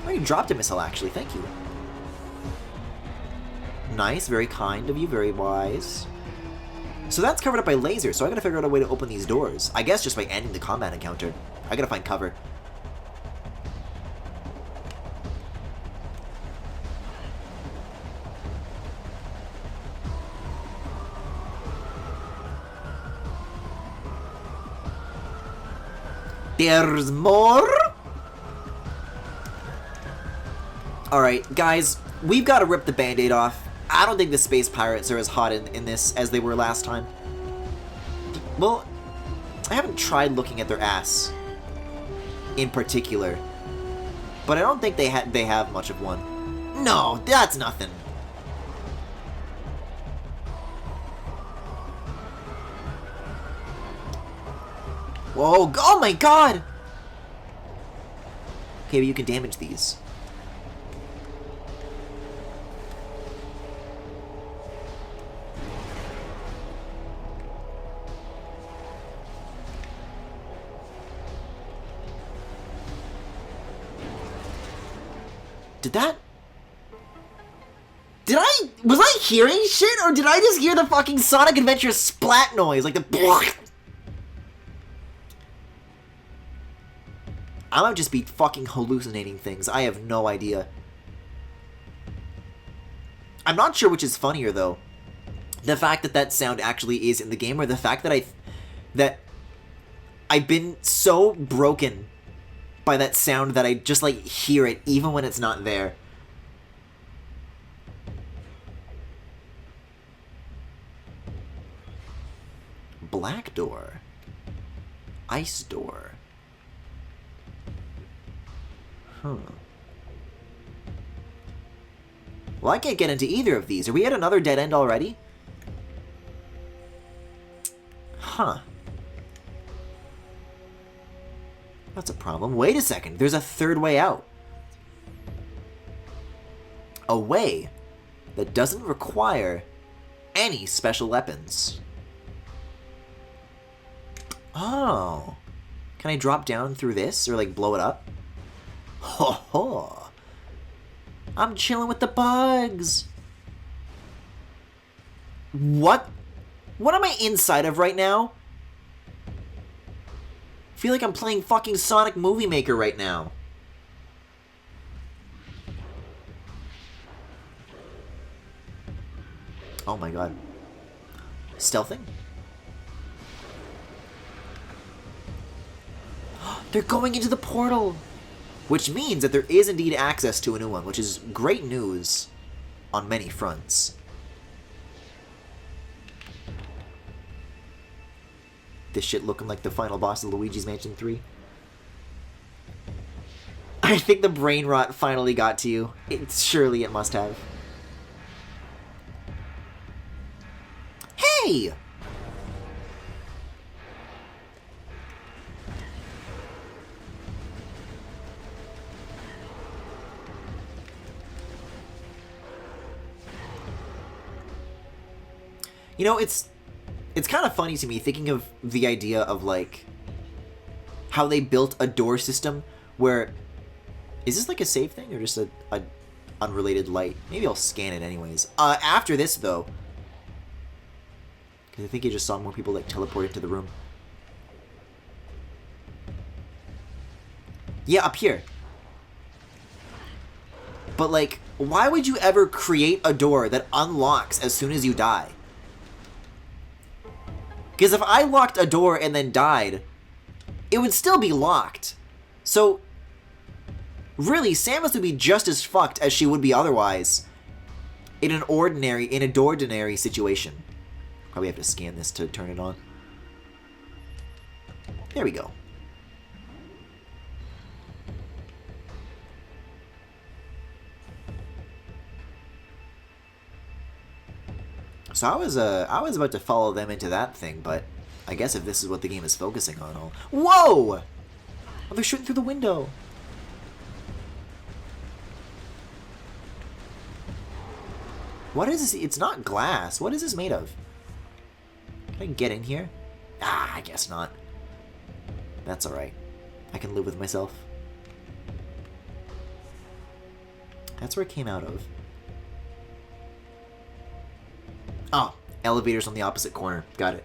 Oh, you dropped a missile, actually. Thank you. Nice, very kind of you, very wise. So that's covered up by lasers, so I gotta figure out a way to open these doors. I guess just by ending the combat encounter. I gotta find cover. There's more? Alright, guys, we've got to rip the band-aid off. I don't think the space pirates are as hot in this as they were last time. Well, I haven't tried looking at their ass in particular, but I don't think they have much of one. No, that's nothing. Whoa, oh my god! Okay, but you can damage these. Was I hearing shit, or did I just hear the fucking Sonic Adventure splat noise, like the I might just be fucking hallucinating things. I have no idea. I'm not sure which is funnier, though. The fact that that sound actually is in the game, or the fact that I've been so broken by that sound that I just, like, hear it even when it's not there. Black door. Ice door. Huh. Well, I can't get into either of these. Are we at another dead end already? Huh. That's a problem. Wait a second. There's a third way out. A way that doesn't require any special weapons. Oh. Can I drop down through this or, like, blow it up? Ho ho. I'm chilling with the bugs. What? What am I inside of right now? I feel like I'm playing fucking Sonic Movie Maker right now. Oh my god. Stealthing? They're going into the portal! Which means that there is indeed access to a new one, which is great news on many fronts. This shit looking like the final boss of Luigi's Mansion 3. I think the brain rot finally got to you. Surely it must have. Hey! You know, it's kind of funny to me thinking of the idea of, like, how they built a door system where... Is this like a save thing or just a unrelated light? Maybe I'll scan it anyways. After this, though... Because I think you just saw more people, like, teleport into the room. Yeah, up here. But, like, why would you ever create a door that unlocks as soon as you die? Because if I locked a door and then died, it would still be locked. So, really, Samus would be just as fucked as she would be otherwise in an ordinary situation. Probably have to scan this to turn it on. There we go. So I was about to follow them into that thing, but I guess if this is what the game is focusing on, I'll... Whoa! Oh, they're shooting through the window. What is this? It's not glass. What is this made of? Can I get in here? Ah, I guess not. That's alright. I can live with myself. That's where it came out of. Oh, elevators on the opposite corner. Got it.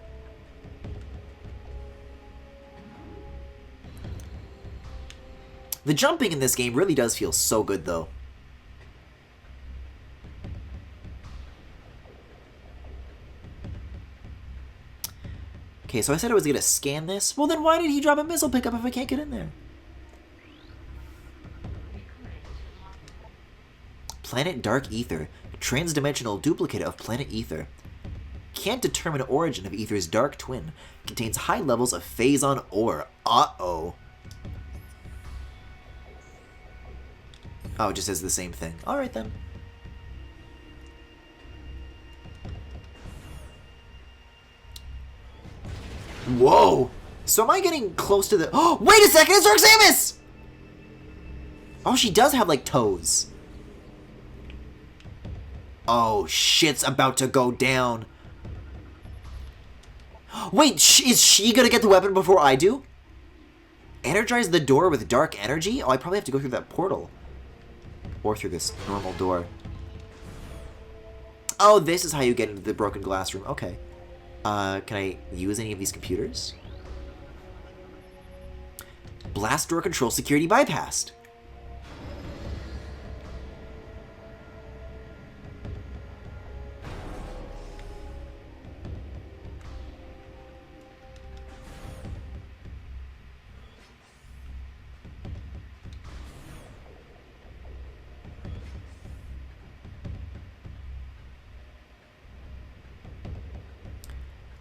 The jumping in this game really does feel so good, though. Okay, so I said I was going to scan this. Well, then why did he drop a missile pickup if I can't get in there? Planet Dark Ether. Transdimensional duplicate of planet Ether. Can't determine origin of Ether's dark twin. Contains high levels of phazon ore. Uh-oh. Oh, it just says the same thing. Alright then. Whoa! So am I getting close to the... Oh, wait a second! It's Dark Samus! Oh, she does have, like, toes. Oh, shit's about to go down. Wait, is she gonna get the weapon before I do? Energize the door with dark energy? Oh, I probably have to go through that portal. Or through this normal door. Oh, this is how you get into the broken glass room. Okay. Can I use any of these computers? Blast door control security bypassed.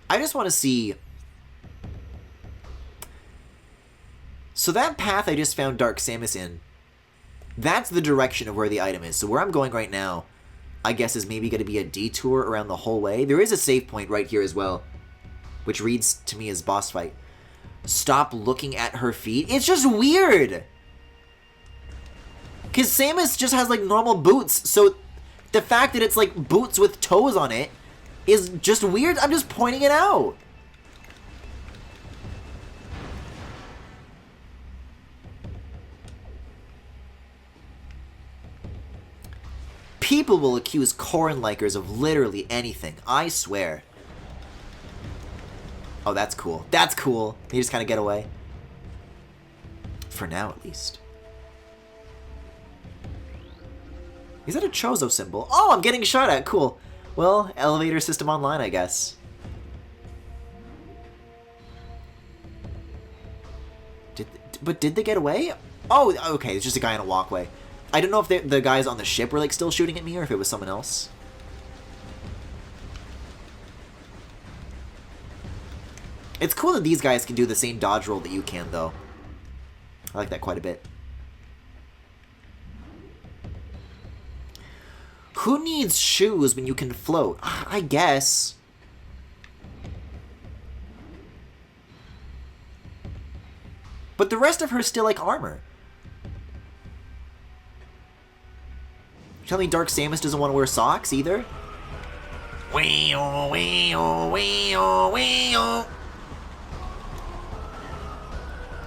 I just want to see... So that path I just found Dark Samus in, that's the direction of where the item is. So where I'm going right now, I guess is maybe going to be a detour around the whole way. There is a save point right here as well, which reads to me as boss fight. Stop looking at her feet. It's just weird! Because Samus just has, like, normal boots, so the fact that it's, like, boots with toes on it is just weird. I'm just pointing it out. People will accuse corn likers of literally anything, I swear. Oh, that's cool. That's cool. They just kind of get away. For now, at least. Is that a Chozo symbol? Oh, I'm getting shot at. Cool. Well, elevator system online, I guess. But did they get away? Oh, okay. It's just a guy on a walkway. I don't know if the guys on the ship were like still shooting at me or if it was someone else. It's cool that these guys can do the same dodge roll that you can, though. I like that quite a bit. Who needs shoes when you can float? I guess. But the rest of her's still like armor. Tell me Dark Samus doesn't want to wear socks either? Oh,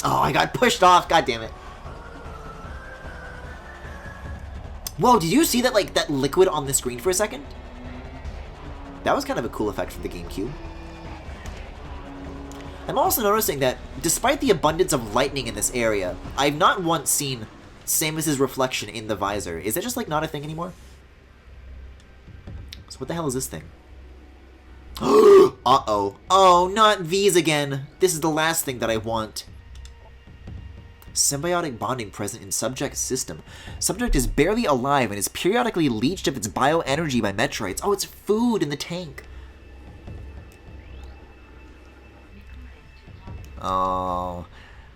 I got pushed off. God damn it. Whoa, did you see that, like, that liquid on the screen for a second? That was kind of a cool effect for the GameCube. I'm also noticing that, despite the abundance of lightning in this area, I've not once seen Samus's reflection in the visor. Is that just, like, not a thing anymore? So what the hell is this thing? Uh-oh. Oh, not these again. This is the last thing that I want. Symbiotic bonding present in subject system. Subject is barely alive and is periodically leached of its bioenergy by Metroids. Oh, it's food in the tank. Oh.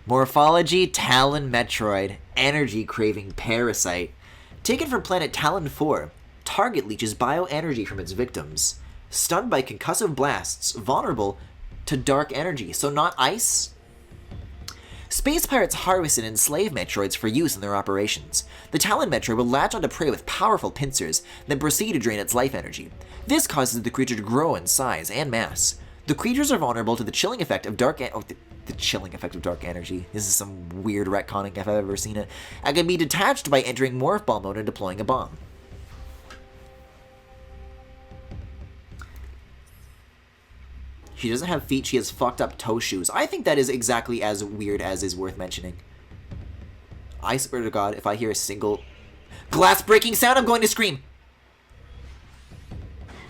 Morphology, Talon Metroid. Energy craving parasite. Taken from planet Talon 4. Target leeches bioenergy from its victims. Stunned by concussive blasts. Vulnerable to dark energy. So not ice? Space pirates harvest and enslave Metroids for use in their operations. The Talon Metroid will latch onto prey with powerful pincers, then proceed to drain its life energy. This causes the creature to grow in size and mass. The creatures are vulnerable to the chilling effect of dark the chilling effect of dark energy. This is some weird retconning if I've ever seen it. And can be detached by entering Morph Ball mode and deploying a bomb. She doesn't have feet, she has fucked up toe shoes. I think that is exactly as weird as is worth mentioning. I swear to God, if I hear a single glass breaking sound, I'm going to scream.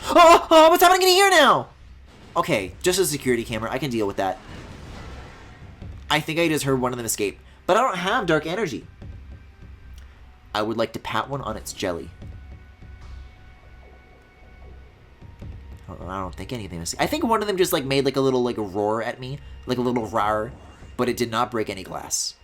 Oh, what's happening in here now? Okay, just a security camera, I can deal with that. I think I just heard one of them escape. But I don't have dark energy. I would like to pat one on its jelly. I don't think anything was... I think one of them just, like, made, like, a little, like, roar at me. Like, a little rawr. But it did not break any glass.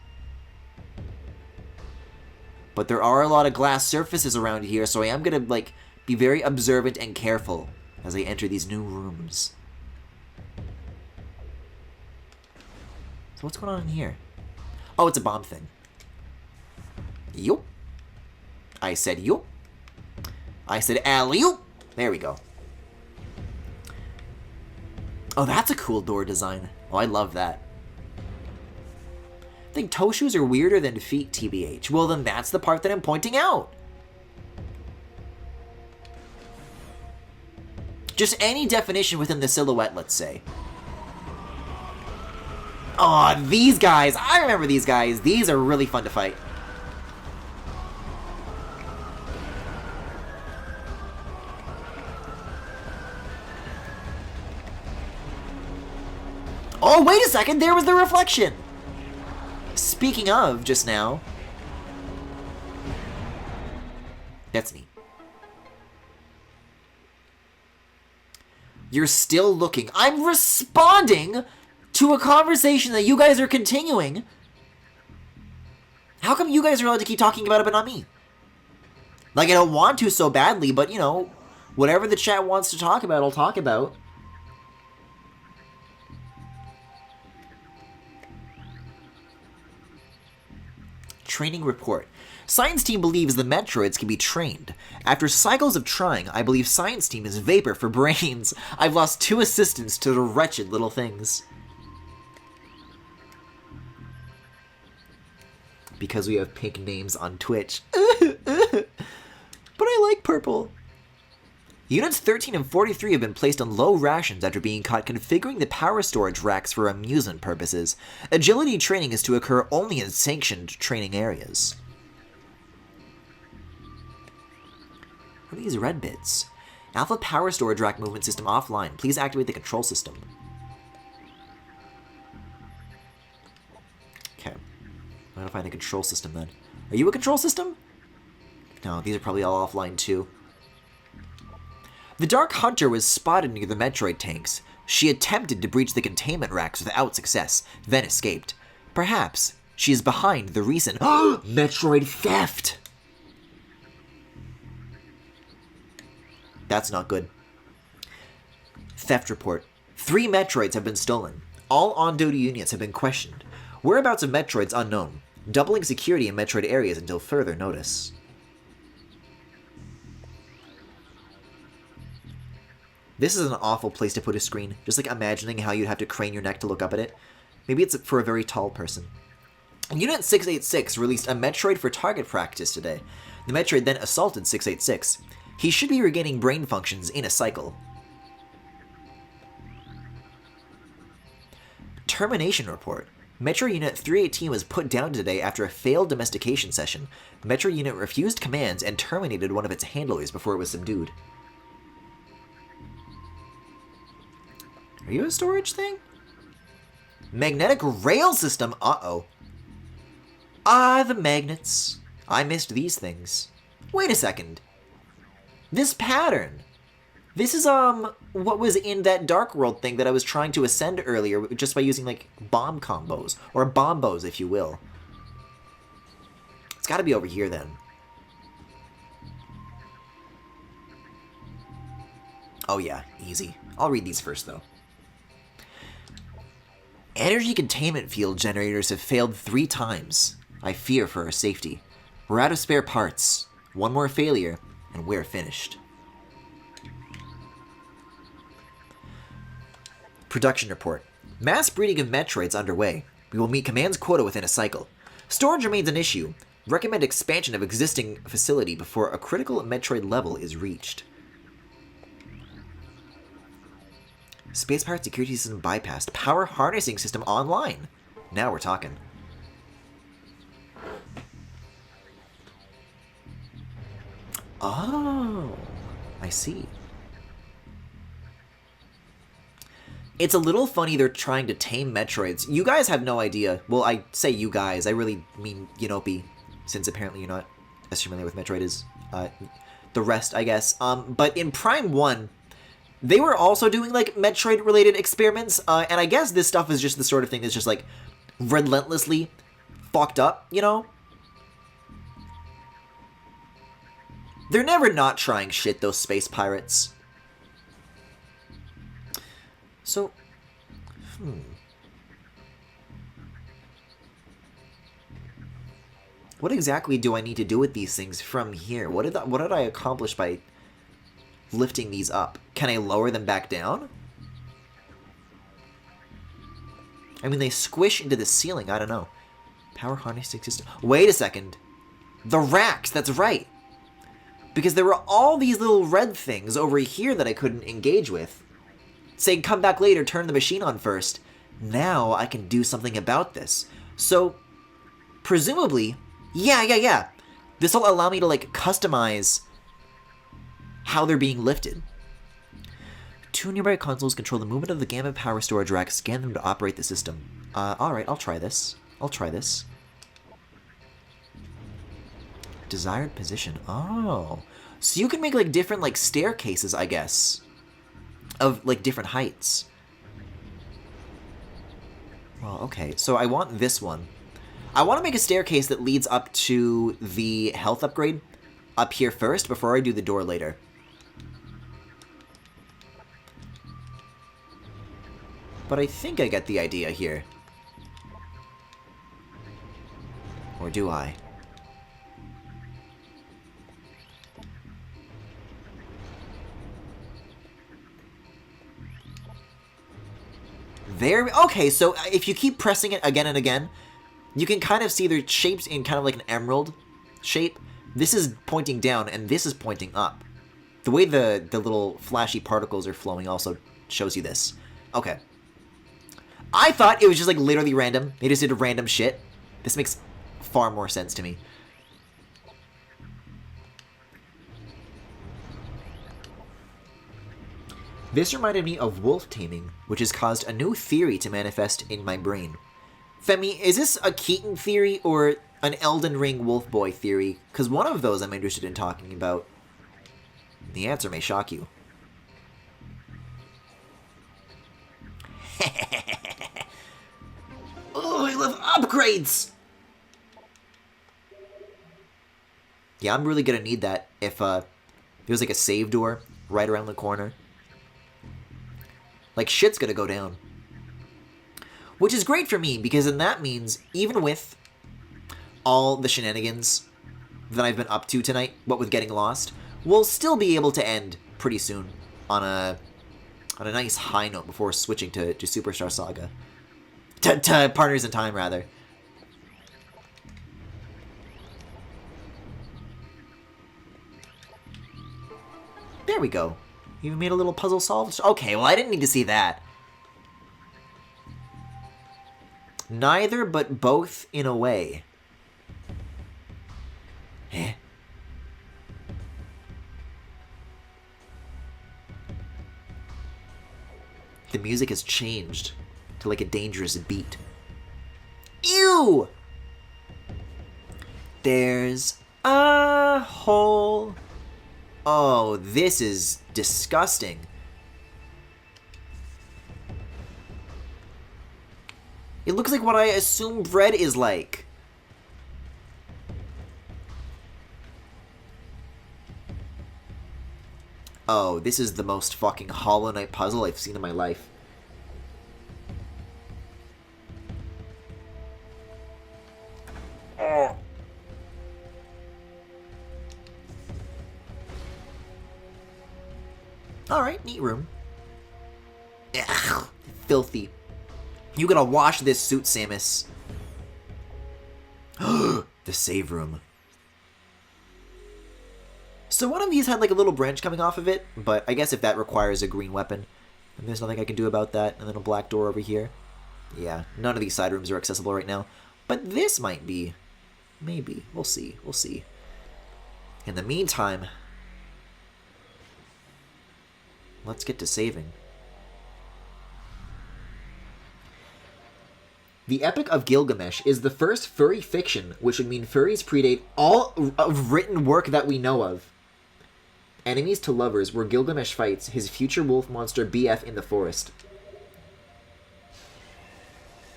But there are a lot of glass surfaces around here, so I am gonna, like, be very observant and careful as I enter these new rooms. So what's going on in here? Oh, it's a bomb thing. Yup. I said yup. I said alley-oop. There we go. Oh, that's a cool door design. Oh, I love that. I think toe shoes are weirder than feet, TBH. Well, then that's the part that I'm pointing out. Just any definition within the silhouette, let's say. Oh, these guys. I remember these guys. These are really fun to fight. Oh, wait a second, there was the reflection! Speaking of, just now... That's neat. You're still looking. I'm responding to a conversation that you guys are continuing. How come you guys are allowed to keep talking about it but not me? Like, I don't want to so badly, but, you know, whatever the chat wants to talk about, I'll talk about. Training report. Science team believes the Metroids can be trained. After cycles of trying, I believe science team is vapor for brains. I've lost 2 assistants to the wretched little things. Because we have pink names on Twitch. But I like purple. Units 13 and 43 have been placed on low rations after being caught configuring the power storage racks for amusement purposes. Agility training is to occur only in sanctioned training areas. What are these red bits? Alpha power storage rack movement system offline. Please activate the control system. Okay. I'm gonna find the control system then. Are you a control system? No, these are probably all offline too. The Dark Hunter was spotted near the Metroid tanks. She attempted to breach the containment racks without success, then escaped. Perhaps she is behind the recent Metroid theft. That's not good. Theft report. 3 Metroids have been stolen. All on-duty units have been questioned. Whereabouts of Metroids unknown. Doubling security in Metroid areas until further notice. This is an awful place to put a screen. Just like imagining how you'd have to crane your neck to look up at it. Maybe it's for a very tall person. Unit 686 released a Metroid for target practice today. The Metroid then assaulted 686. He should be regaining brain functions in a cycle. Termination report. Metro Unit 318 was put down today after a failed domestication session. The Metro Unit refused commands and terminated one of its handlers before it was subdued. Are you a storage thing? Magnetic rail system? Uh-oh. Ah, the magnets. I missed these things. Wait a second. This pattern. This is, what was in that Dark World thing that I was trying to ascend earlier just by using, like, bomb combos. Or bombos, if you will. It's gotta be over here, then. Oh, yeah. Easy. I'll read these first, though. Energy containment field generators have failed 3 times. I fear for our safety. We're out of spare parts. One more failure, and we're finished. Production report. Mass breeding of Metroids underway. We will meet command's quota within a cycle. Storage remains an issue. Recommend expansion of existing facility before a critical Metroid level is reached. Space Pirate security system bypassed. Power harnessing system online. Now we're talking. Oh, I see. It's a little funny they're trying to tame Metroids. You guys have no idea. Well, I say you guys. I really mean Yanopi, since apparently you're not as familiar with Metroid as the rest, I guess. But in Prime 1, they were also doing, like, Metroid-related experiments, and I guess this stuff is just the sort of thing that's just, like, relentlessly fucked up, you know? They're never not trying shit, those space pirates. So, what exactly do I need to do with these things from here? What did I accomplish by lifting these up? Can I lower them back down? I mean, they squish into the ceiling. I don't know. Power harnessing system. Wait a second. The racks. That's right. Because there were all these little red things over here that I couldn't engage with. Saying, come back later, turn the machine on first. Now I can do something about this. So, presumably, yeah. This will allow me to, like, customize how they're being lifted. 2 nearby consoles control the movement of the gamma power storage rack. Scan them to operate the system. Alright, I'll try this. Desired position. Oh. So you can make, like, different, like, staircases, I guess. Of, like, different heights. Well, okay. So I want this one. I want to make a staircase that leads up to the health upgrade up here first before I do the door later. But I think I get the idea here. Or do I? There, okay, so if you keep pressing it again and again, you can kind of see their shapes in kind of like an emerald shape. This is pointing down, and this is pointing up. The way the little flashy particles are flowing also shows you this. Okay. I thought it was just, like, literally random. They just did random shit. This makes far more sense to me. This reminded me of wolf taming, which has caused a new theory to manifest in my brain. Femi, is this a Keaton theory or an Elden Ring Wolf Boy theory? Because one of those I'm interested in talking about. The answer may shock you. Oh, I love upgrades! Yeah, I'm really gonna need that if there's like a save door right around the corner. Like, shit's gonna go down. Which is great for me, because then that means, even with all the shenanigans that I've been up to tonight, what with getting lost, we'll still be able to end pretty soon on a nice high note before switching to Superstar Saga. To Partners in Time, rather. There we go. You made a little puzzle solved? Okay, well, I didn't need to see that. Neither, but both in a way. Eh. The music has changed to like a dangerous beat. Ew! There's a hole. Oh, this is disgusting. It looks like what I assume bread is like. Oh, this is the most fucking Hollow Knight puzzle I've seen in my life. Oh. Alright, neat room. Ugh, filthy. You gotta wash this suit, Samus. The save room. So one of these had like a little branch coming off of it, but I guess if that requires a green weapon, then there's nothing I can do about that. And then a black door over here. Yeah, none of these side rooms are accessible right now. But this might be. Maybe. We'll see. We'll see. In the meantime, let's get to saving. The Epic of Gilgamesh is the first furry fiction, which would mean furries predate all of written work that we know of. Enemies to lovers, where Gilgamesh fights his future wolf monster BF in the forest.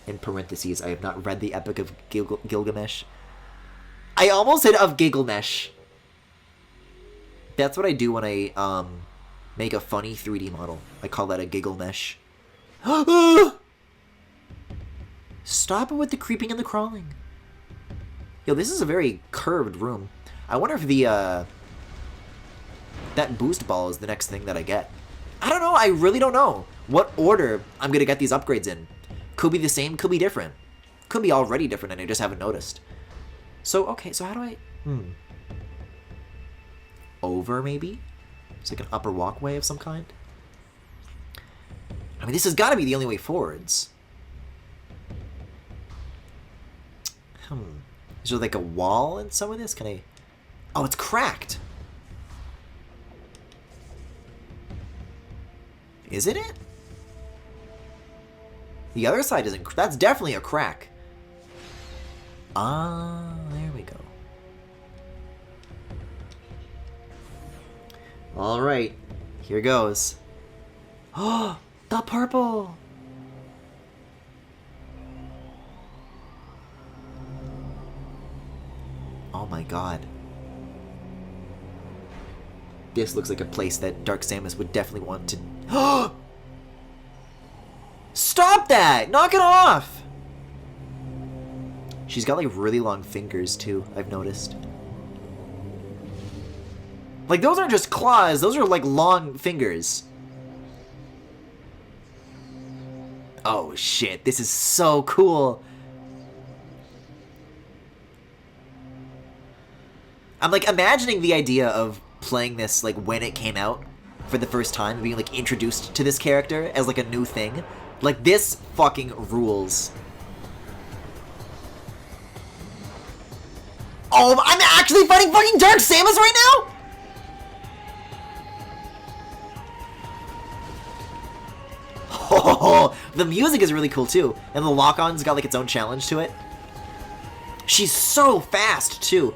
In parentheses, I have not read the Epic of Gilgamesh. I almost said of Gilgamesh. That's what I do when I make a funny 3D model. I call that a Gilgamesh. Stop it with the creeping and the crawling. Yo, this is a very curved room. I wonder if the, that boost ball is the next thing that I get. I don't know. I really don't know what order I'm going to get these upgrades in. Could be the same, could be different. Could be already different and I just haven't noticed. So, okay, so how do I... Over, maybe? It's like an upper walkway of some kind? I mean, this has got to be the only way forwards. Is there like a wall in some of this? Can I... Oh, it's cracked. Isn't it? The other side isn't... That's definitely a crack. Ah, there we go. Alright. Here goes. Oh, the purple! Oh my god. This looks like a place that Dark Samus would definitely want to... Stop that! Knock it off! She's got like really long fingers too, I've noticed. Like those aren't just claws, those are like long fingers. Oh shit, this is so cool. I'm, like, imagining the idea of playing this, like, when it came out for the first time, being, like, introduced to this character as, like, a new thing. Like, this fucking rules. Oh, I'm actually fighting fucking Dark Samus right now?! Oh, the music is really cool, too. And the lock-on's got, like, its own challenge to it. She's so fast, too.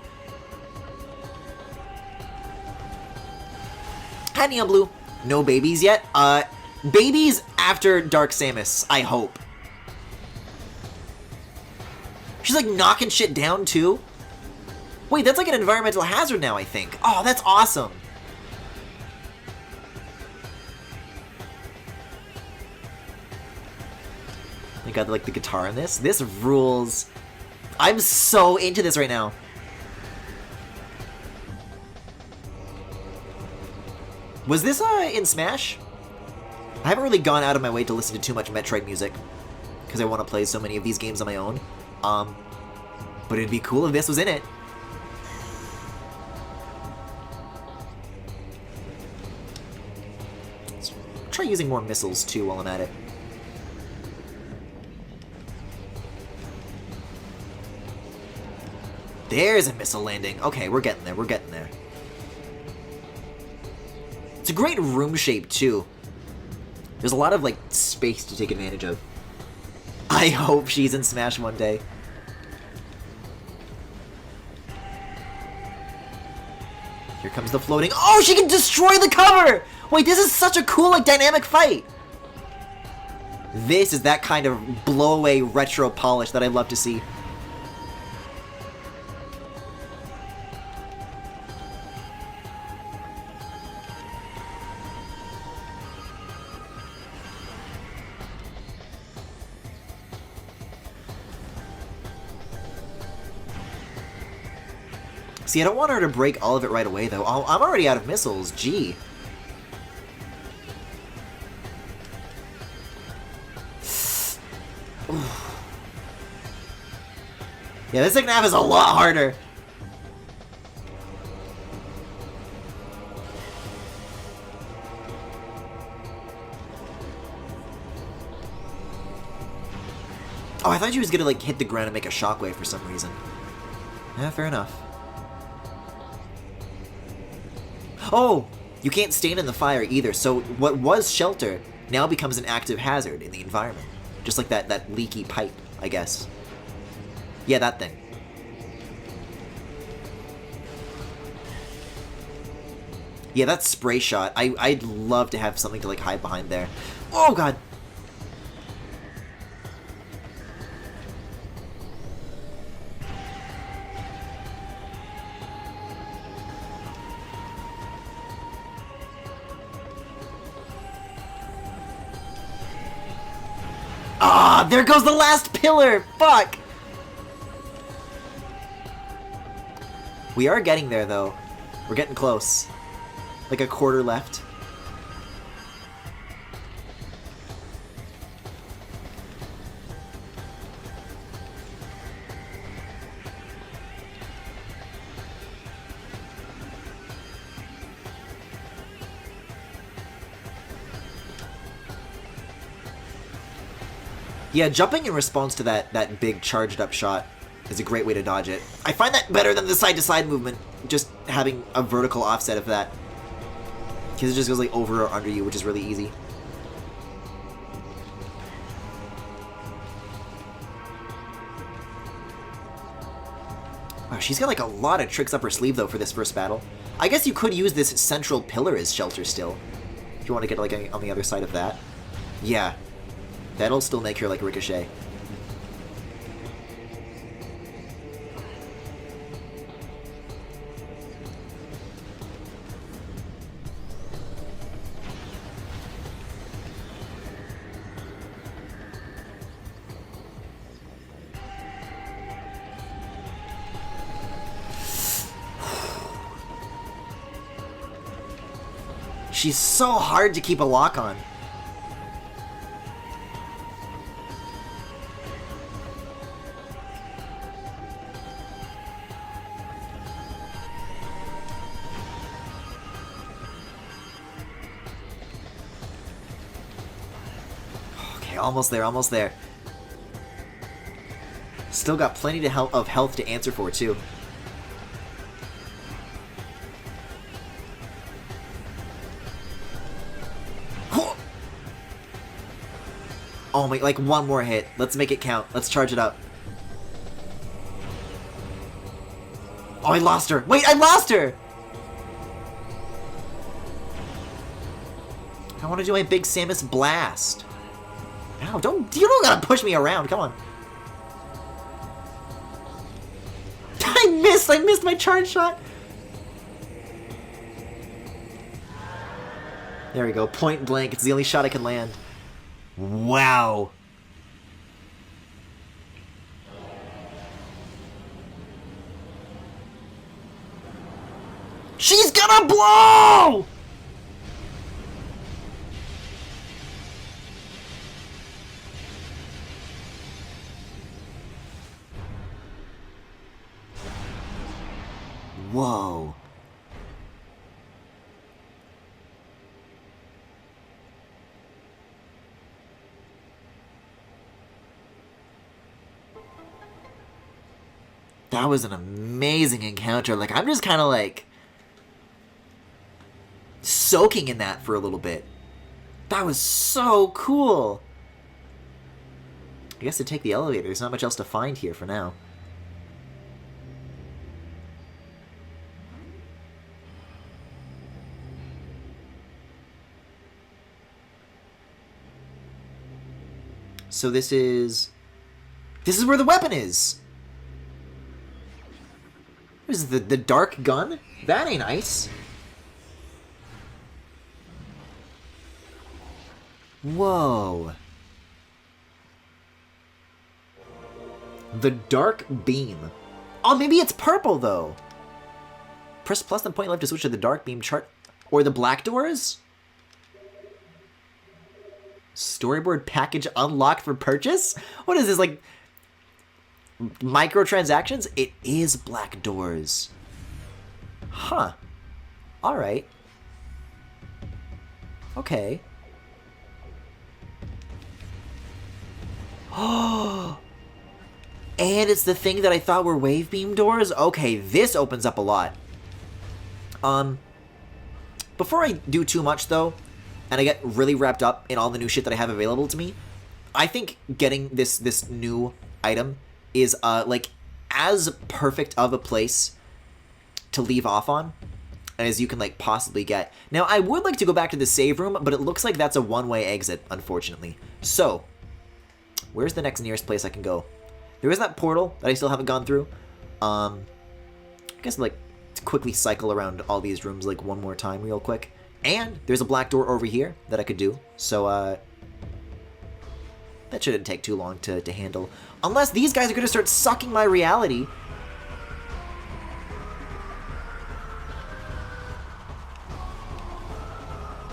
Hi, Neon Blue. No babies yet? Babies after Dark Samus, I hope. She's, like, knocking shit down, too. Wait, that's like an environmental hazard now, I think. Oh, that's awesome. We got, like, the guitar in this. This rules. I'm so into this right now. Was this, in Smash? I haven't really gone out of my way to listen to too much Metroid music, because I want to play so many of these games on my own. But it'd be cool if this was in it. Let's try using more missiles, too, while I'm at it. There's a missile landing. Okay, we're getting there, we're getting there. It's a great room shape, too. There's a lot of, like, space to take advantage of. I hope she's in Smash one day. Here comes the floating. Oh, she can destroy the cover! Wait, this is such a cool, like, dynamic fight. This is that kind of blow-away retro polish that I love to see. See, I don't want her to break all of it right away, though. Oh, I'm already out of missiles. Gee. Yeah, this second half is a lot harder. Oh, I thought she was gonna, like, hit the ground and make a shockwave for some reason. Yeah, fair enough. Oh! You can't stand in the fire either, so what was shelter now becomes an active hazard in the environment. Just like that leaky pipe, I guess. Yeah, that thing. Yeah, that spray shot. I'd love to have something to, like, hide behind there. Oh, God! Ah, there goes the last pillar! Fuck! We are getting there, though. We're getting close. Like a quarter left. Yeah, jumping in response to that big charged up shot is a great way to dodge it. I find that better than the side-to-side movement, just having a vertical offset of that. Because it just goes, like, over or under you, which is really easy. Wow, she's got, like, a lot of tricks up her sleeve, though, for this first battle. I guess you could use this central pillar as shelter still, if you want to get, like, on the other side of that. Yeah. That'll still make her, like, ricochet. She's so hard to keep a lock on. almost there, almost there. Still got plenty of health to answer for, too. Oh my, like one more hit. Let's make it count. Let's charge it up. Oh, I lost her. Wait, I lost her! I want to do my big Samus blast. Ow, you don't gotta push me around, come on. I missed my charge shot. There we go, point blank. It's the only shot I can land. Wow. She's gonna blow! Whoa. That was an amazing encounter. Like, I'm just kind of like soaking in that for a little bit. That was so cool. I guess to take the elevator, there's not much else to find here for now. So this is where the weapon is. What is it, the dark gun? That ain't nice. Whoa. The dark beam. Oh, maybe it's purple, though. Press plus and point left to switch to the dark beam chart. Or the black doors? Storyboard package unlocked for purchase? What is this, like microtransactions? It is black doors. Huh. Alright. Okay. Oh, and it's the thing that I thought were wave beam doors? Okay, this opens up a lot. Before I do too much, though, and I get really wrapped up in all the new shit that I have available to me, I think getting this new item is, like, as perfect of a place to leave off on as you can, like, possibly get. Now, I would like to go back to the save room, but it looks like that's a one-way exit, unfortunately. So, where's the next nearest place I can go? There is that portal that I still haven't gone through. I guess, like, to quickly cycle around all these rooms, like, one more time real quick. And there's a black door over here that I could do. So, that shouldn't take too long to handle. Unless these guys are going to start sucking my reality.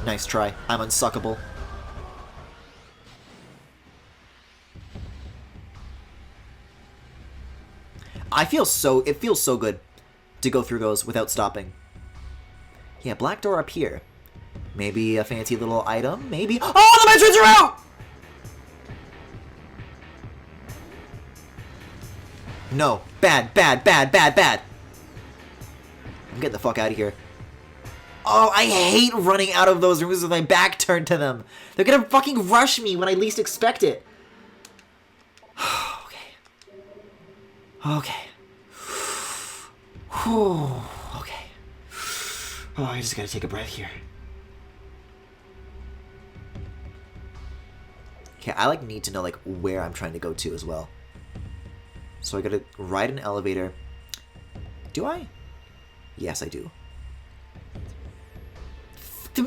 Nice try. I'm unsuckable. It feels so good to go through those without stopping. Yeah, black door up here. Maybe a fancy little item, maybe. Oh, the Metroids are out! No, bad, bad, bad, bad, bad. I'm getting the fuck out of here. Oh, I hate running out of those rooms with my back turned to them. They're gonna fucking rush me when I least expect it. Okay. Whew. Okay. Oh, I just gotta take a breath here. Okay, I like need to know like where I'm trying to go to as well. So I gotta ride an elevator. Do I? Yes, I do.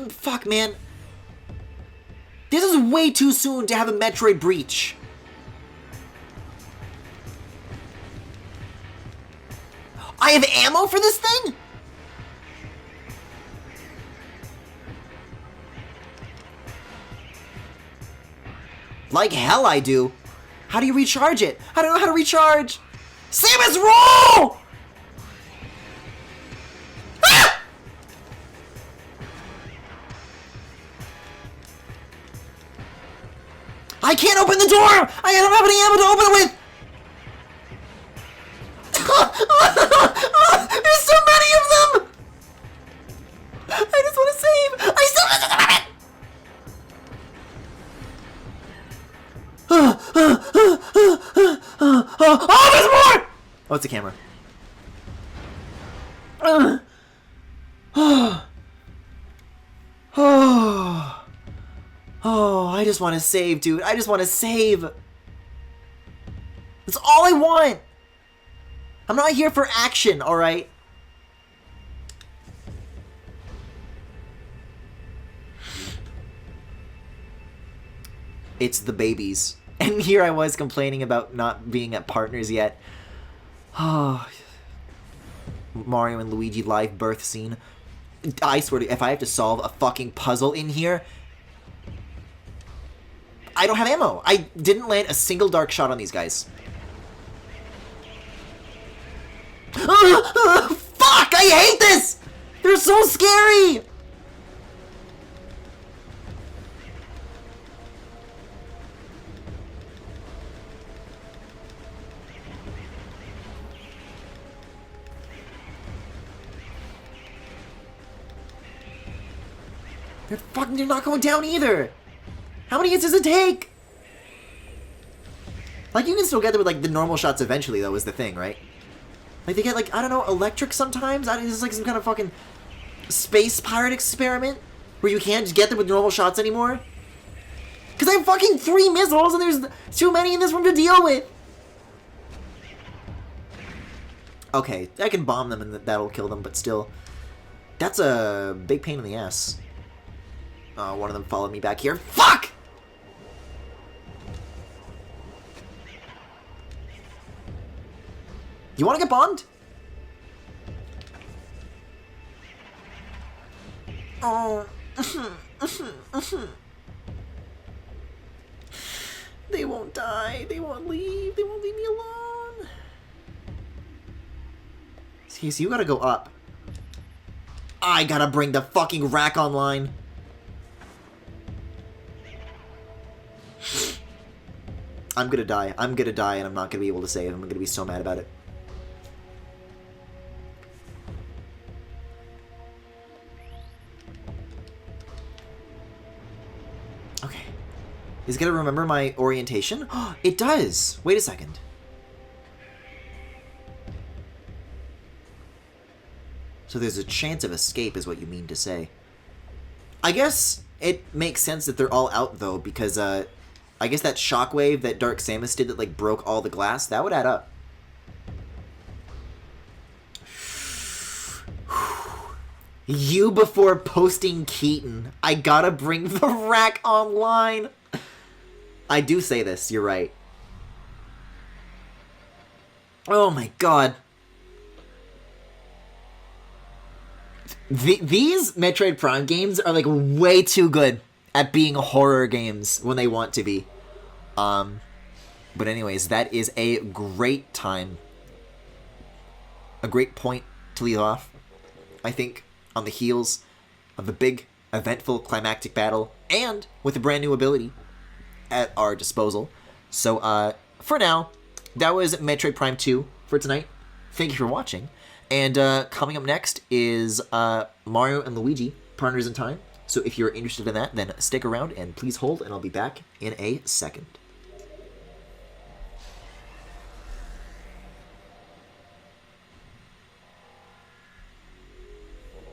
Fuck, man. This is way too soon to have a Metroid breach. I have ammo for this thing? Like hell I do. How do you recharge it? I don't know how to recharge. Samus, roll! Ah! I I can't open the door! I don't have any ammo to open it with! There's so many of them! I just want to save! I still have Oh, there's more! Oh, it's a camera. Oh, I just want to save, dude. I just want to save. That's all I want. I'm not here for action, alright? It's the babies. And here I was complaining about not being at partners yet. Oh, Mario and Luigi live birth scene. I swear to you, if I have to solve a fucking puzzle in here, I don't have ammo. I didn't land a single dark shot on these guys. Fuck! I hate this! They're so scary! They're not going down either! How many hits does it take? Like, you can still get there with, like, the normal shots eventually, though, is the thing, right? Like, they get, like, I don't know, electric sometimes? This is like some kind of fucking space pirate experiment? Where you can't just get them with normal shots anymore? Because I have fucking 3 missiles and there's too many in this room to deal with! Okay, I can bomb them and that'll kill them, but still. That's a big pain in the ass. One of them followed me back here. Fuck! You want to get bombed? Oh. They won't die. They won't leave. They won't leave me alone. See, so you gotta go up. I gotta bring the fucking rack online. I'm gonna die. I'm gonna die and I'm not gonna be able to save. I'm gonna be so mad about it. Okay. Is it gonna remember my orientation? It does! Wait a second. So there's a chance of escape is what you mean to say. I guess it makes sense that they're all out, though, because, I guess that shockwave that Dark Samus did that, like, broke all the glass, that would add up. You before posting Keaton. I gotta bring the rack online. I do say this, you're right. Oh my god. These Metroid Prime games are, like, way too good at being horror games when they want to be. But anyways, that is a great time. A great point to leave off, I think, on the heels of the big, eventful, climactic battle, and with a brand new ability at our disposal. So, for now, that was Metroid Prime 2 for tonight. Thank you for watching. And coming up next is Mario and Luigi, Partners in Time. So if you're interested in that, then stick around and please hold, and I'll be back in a second.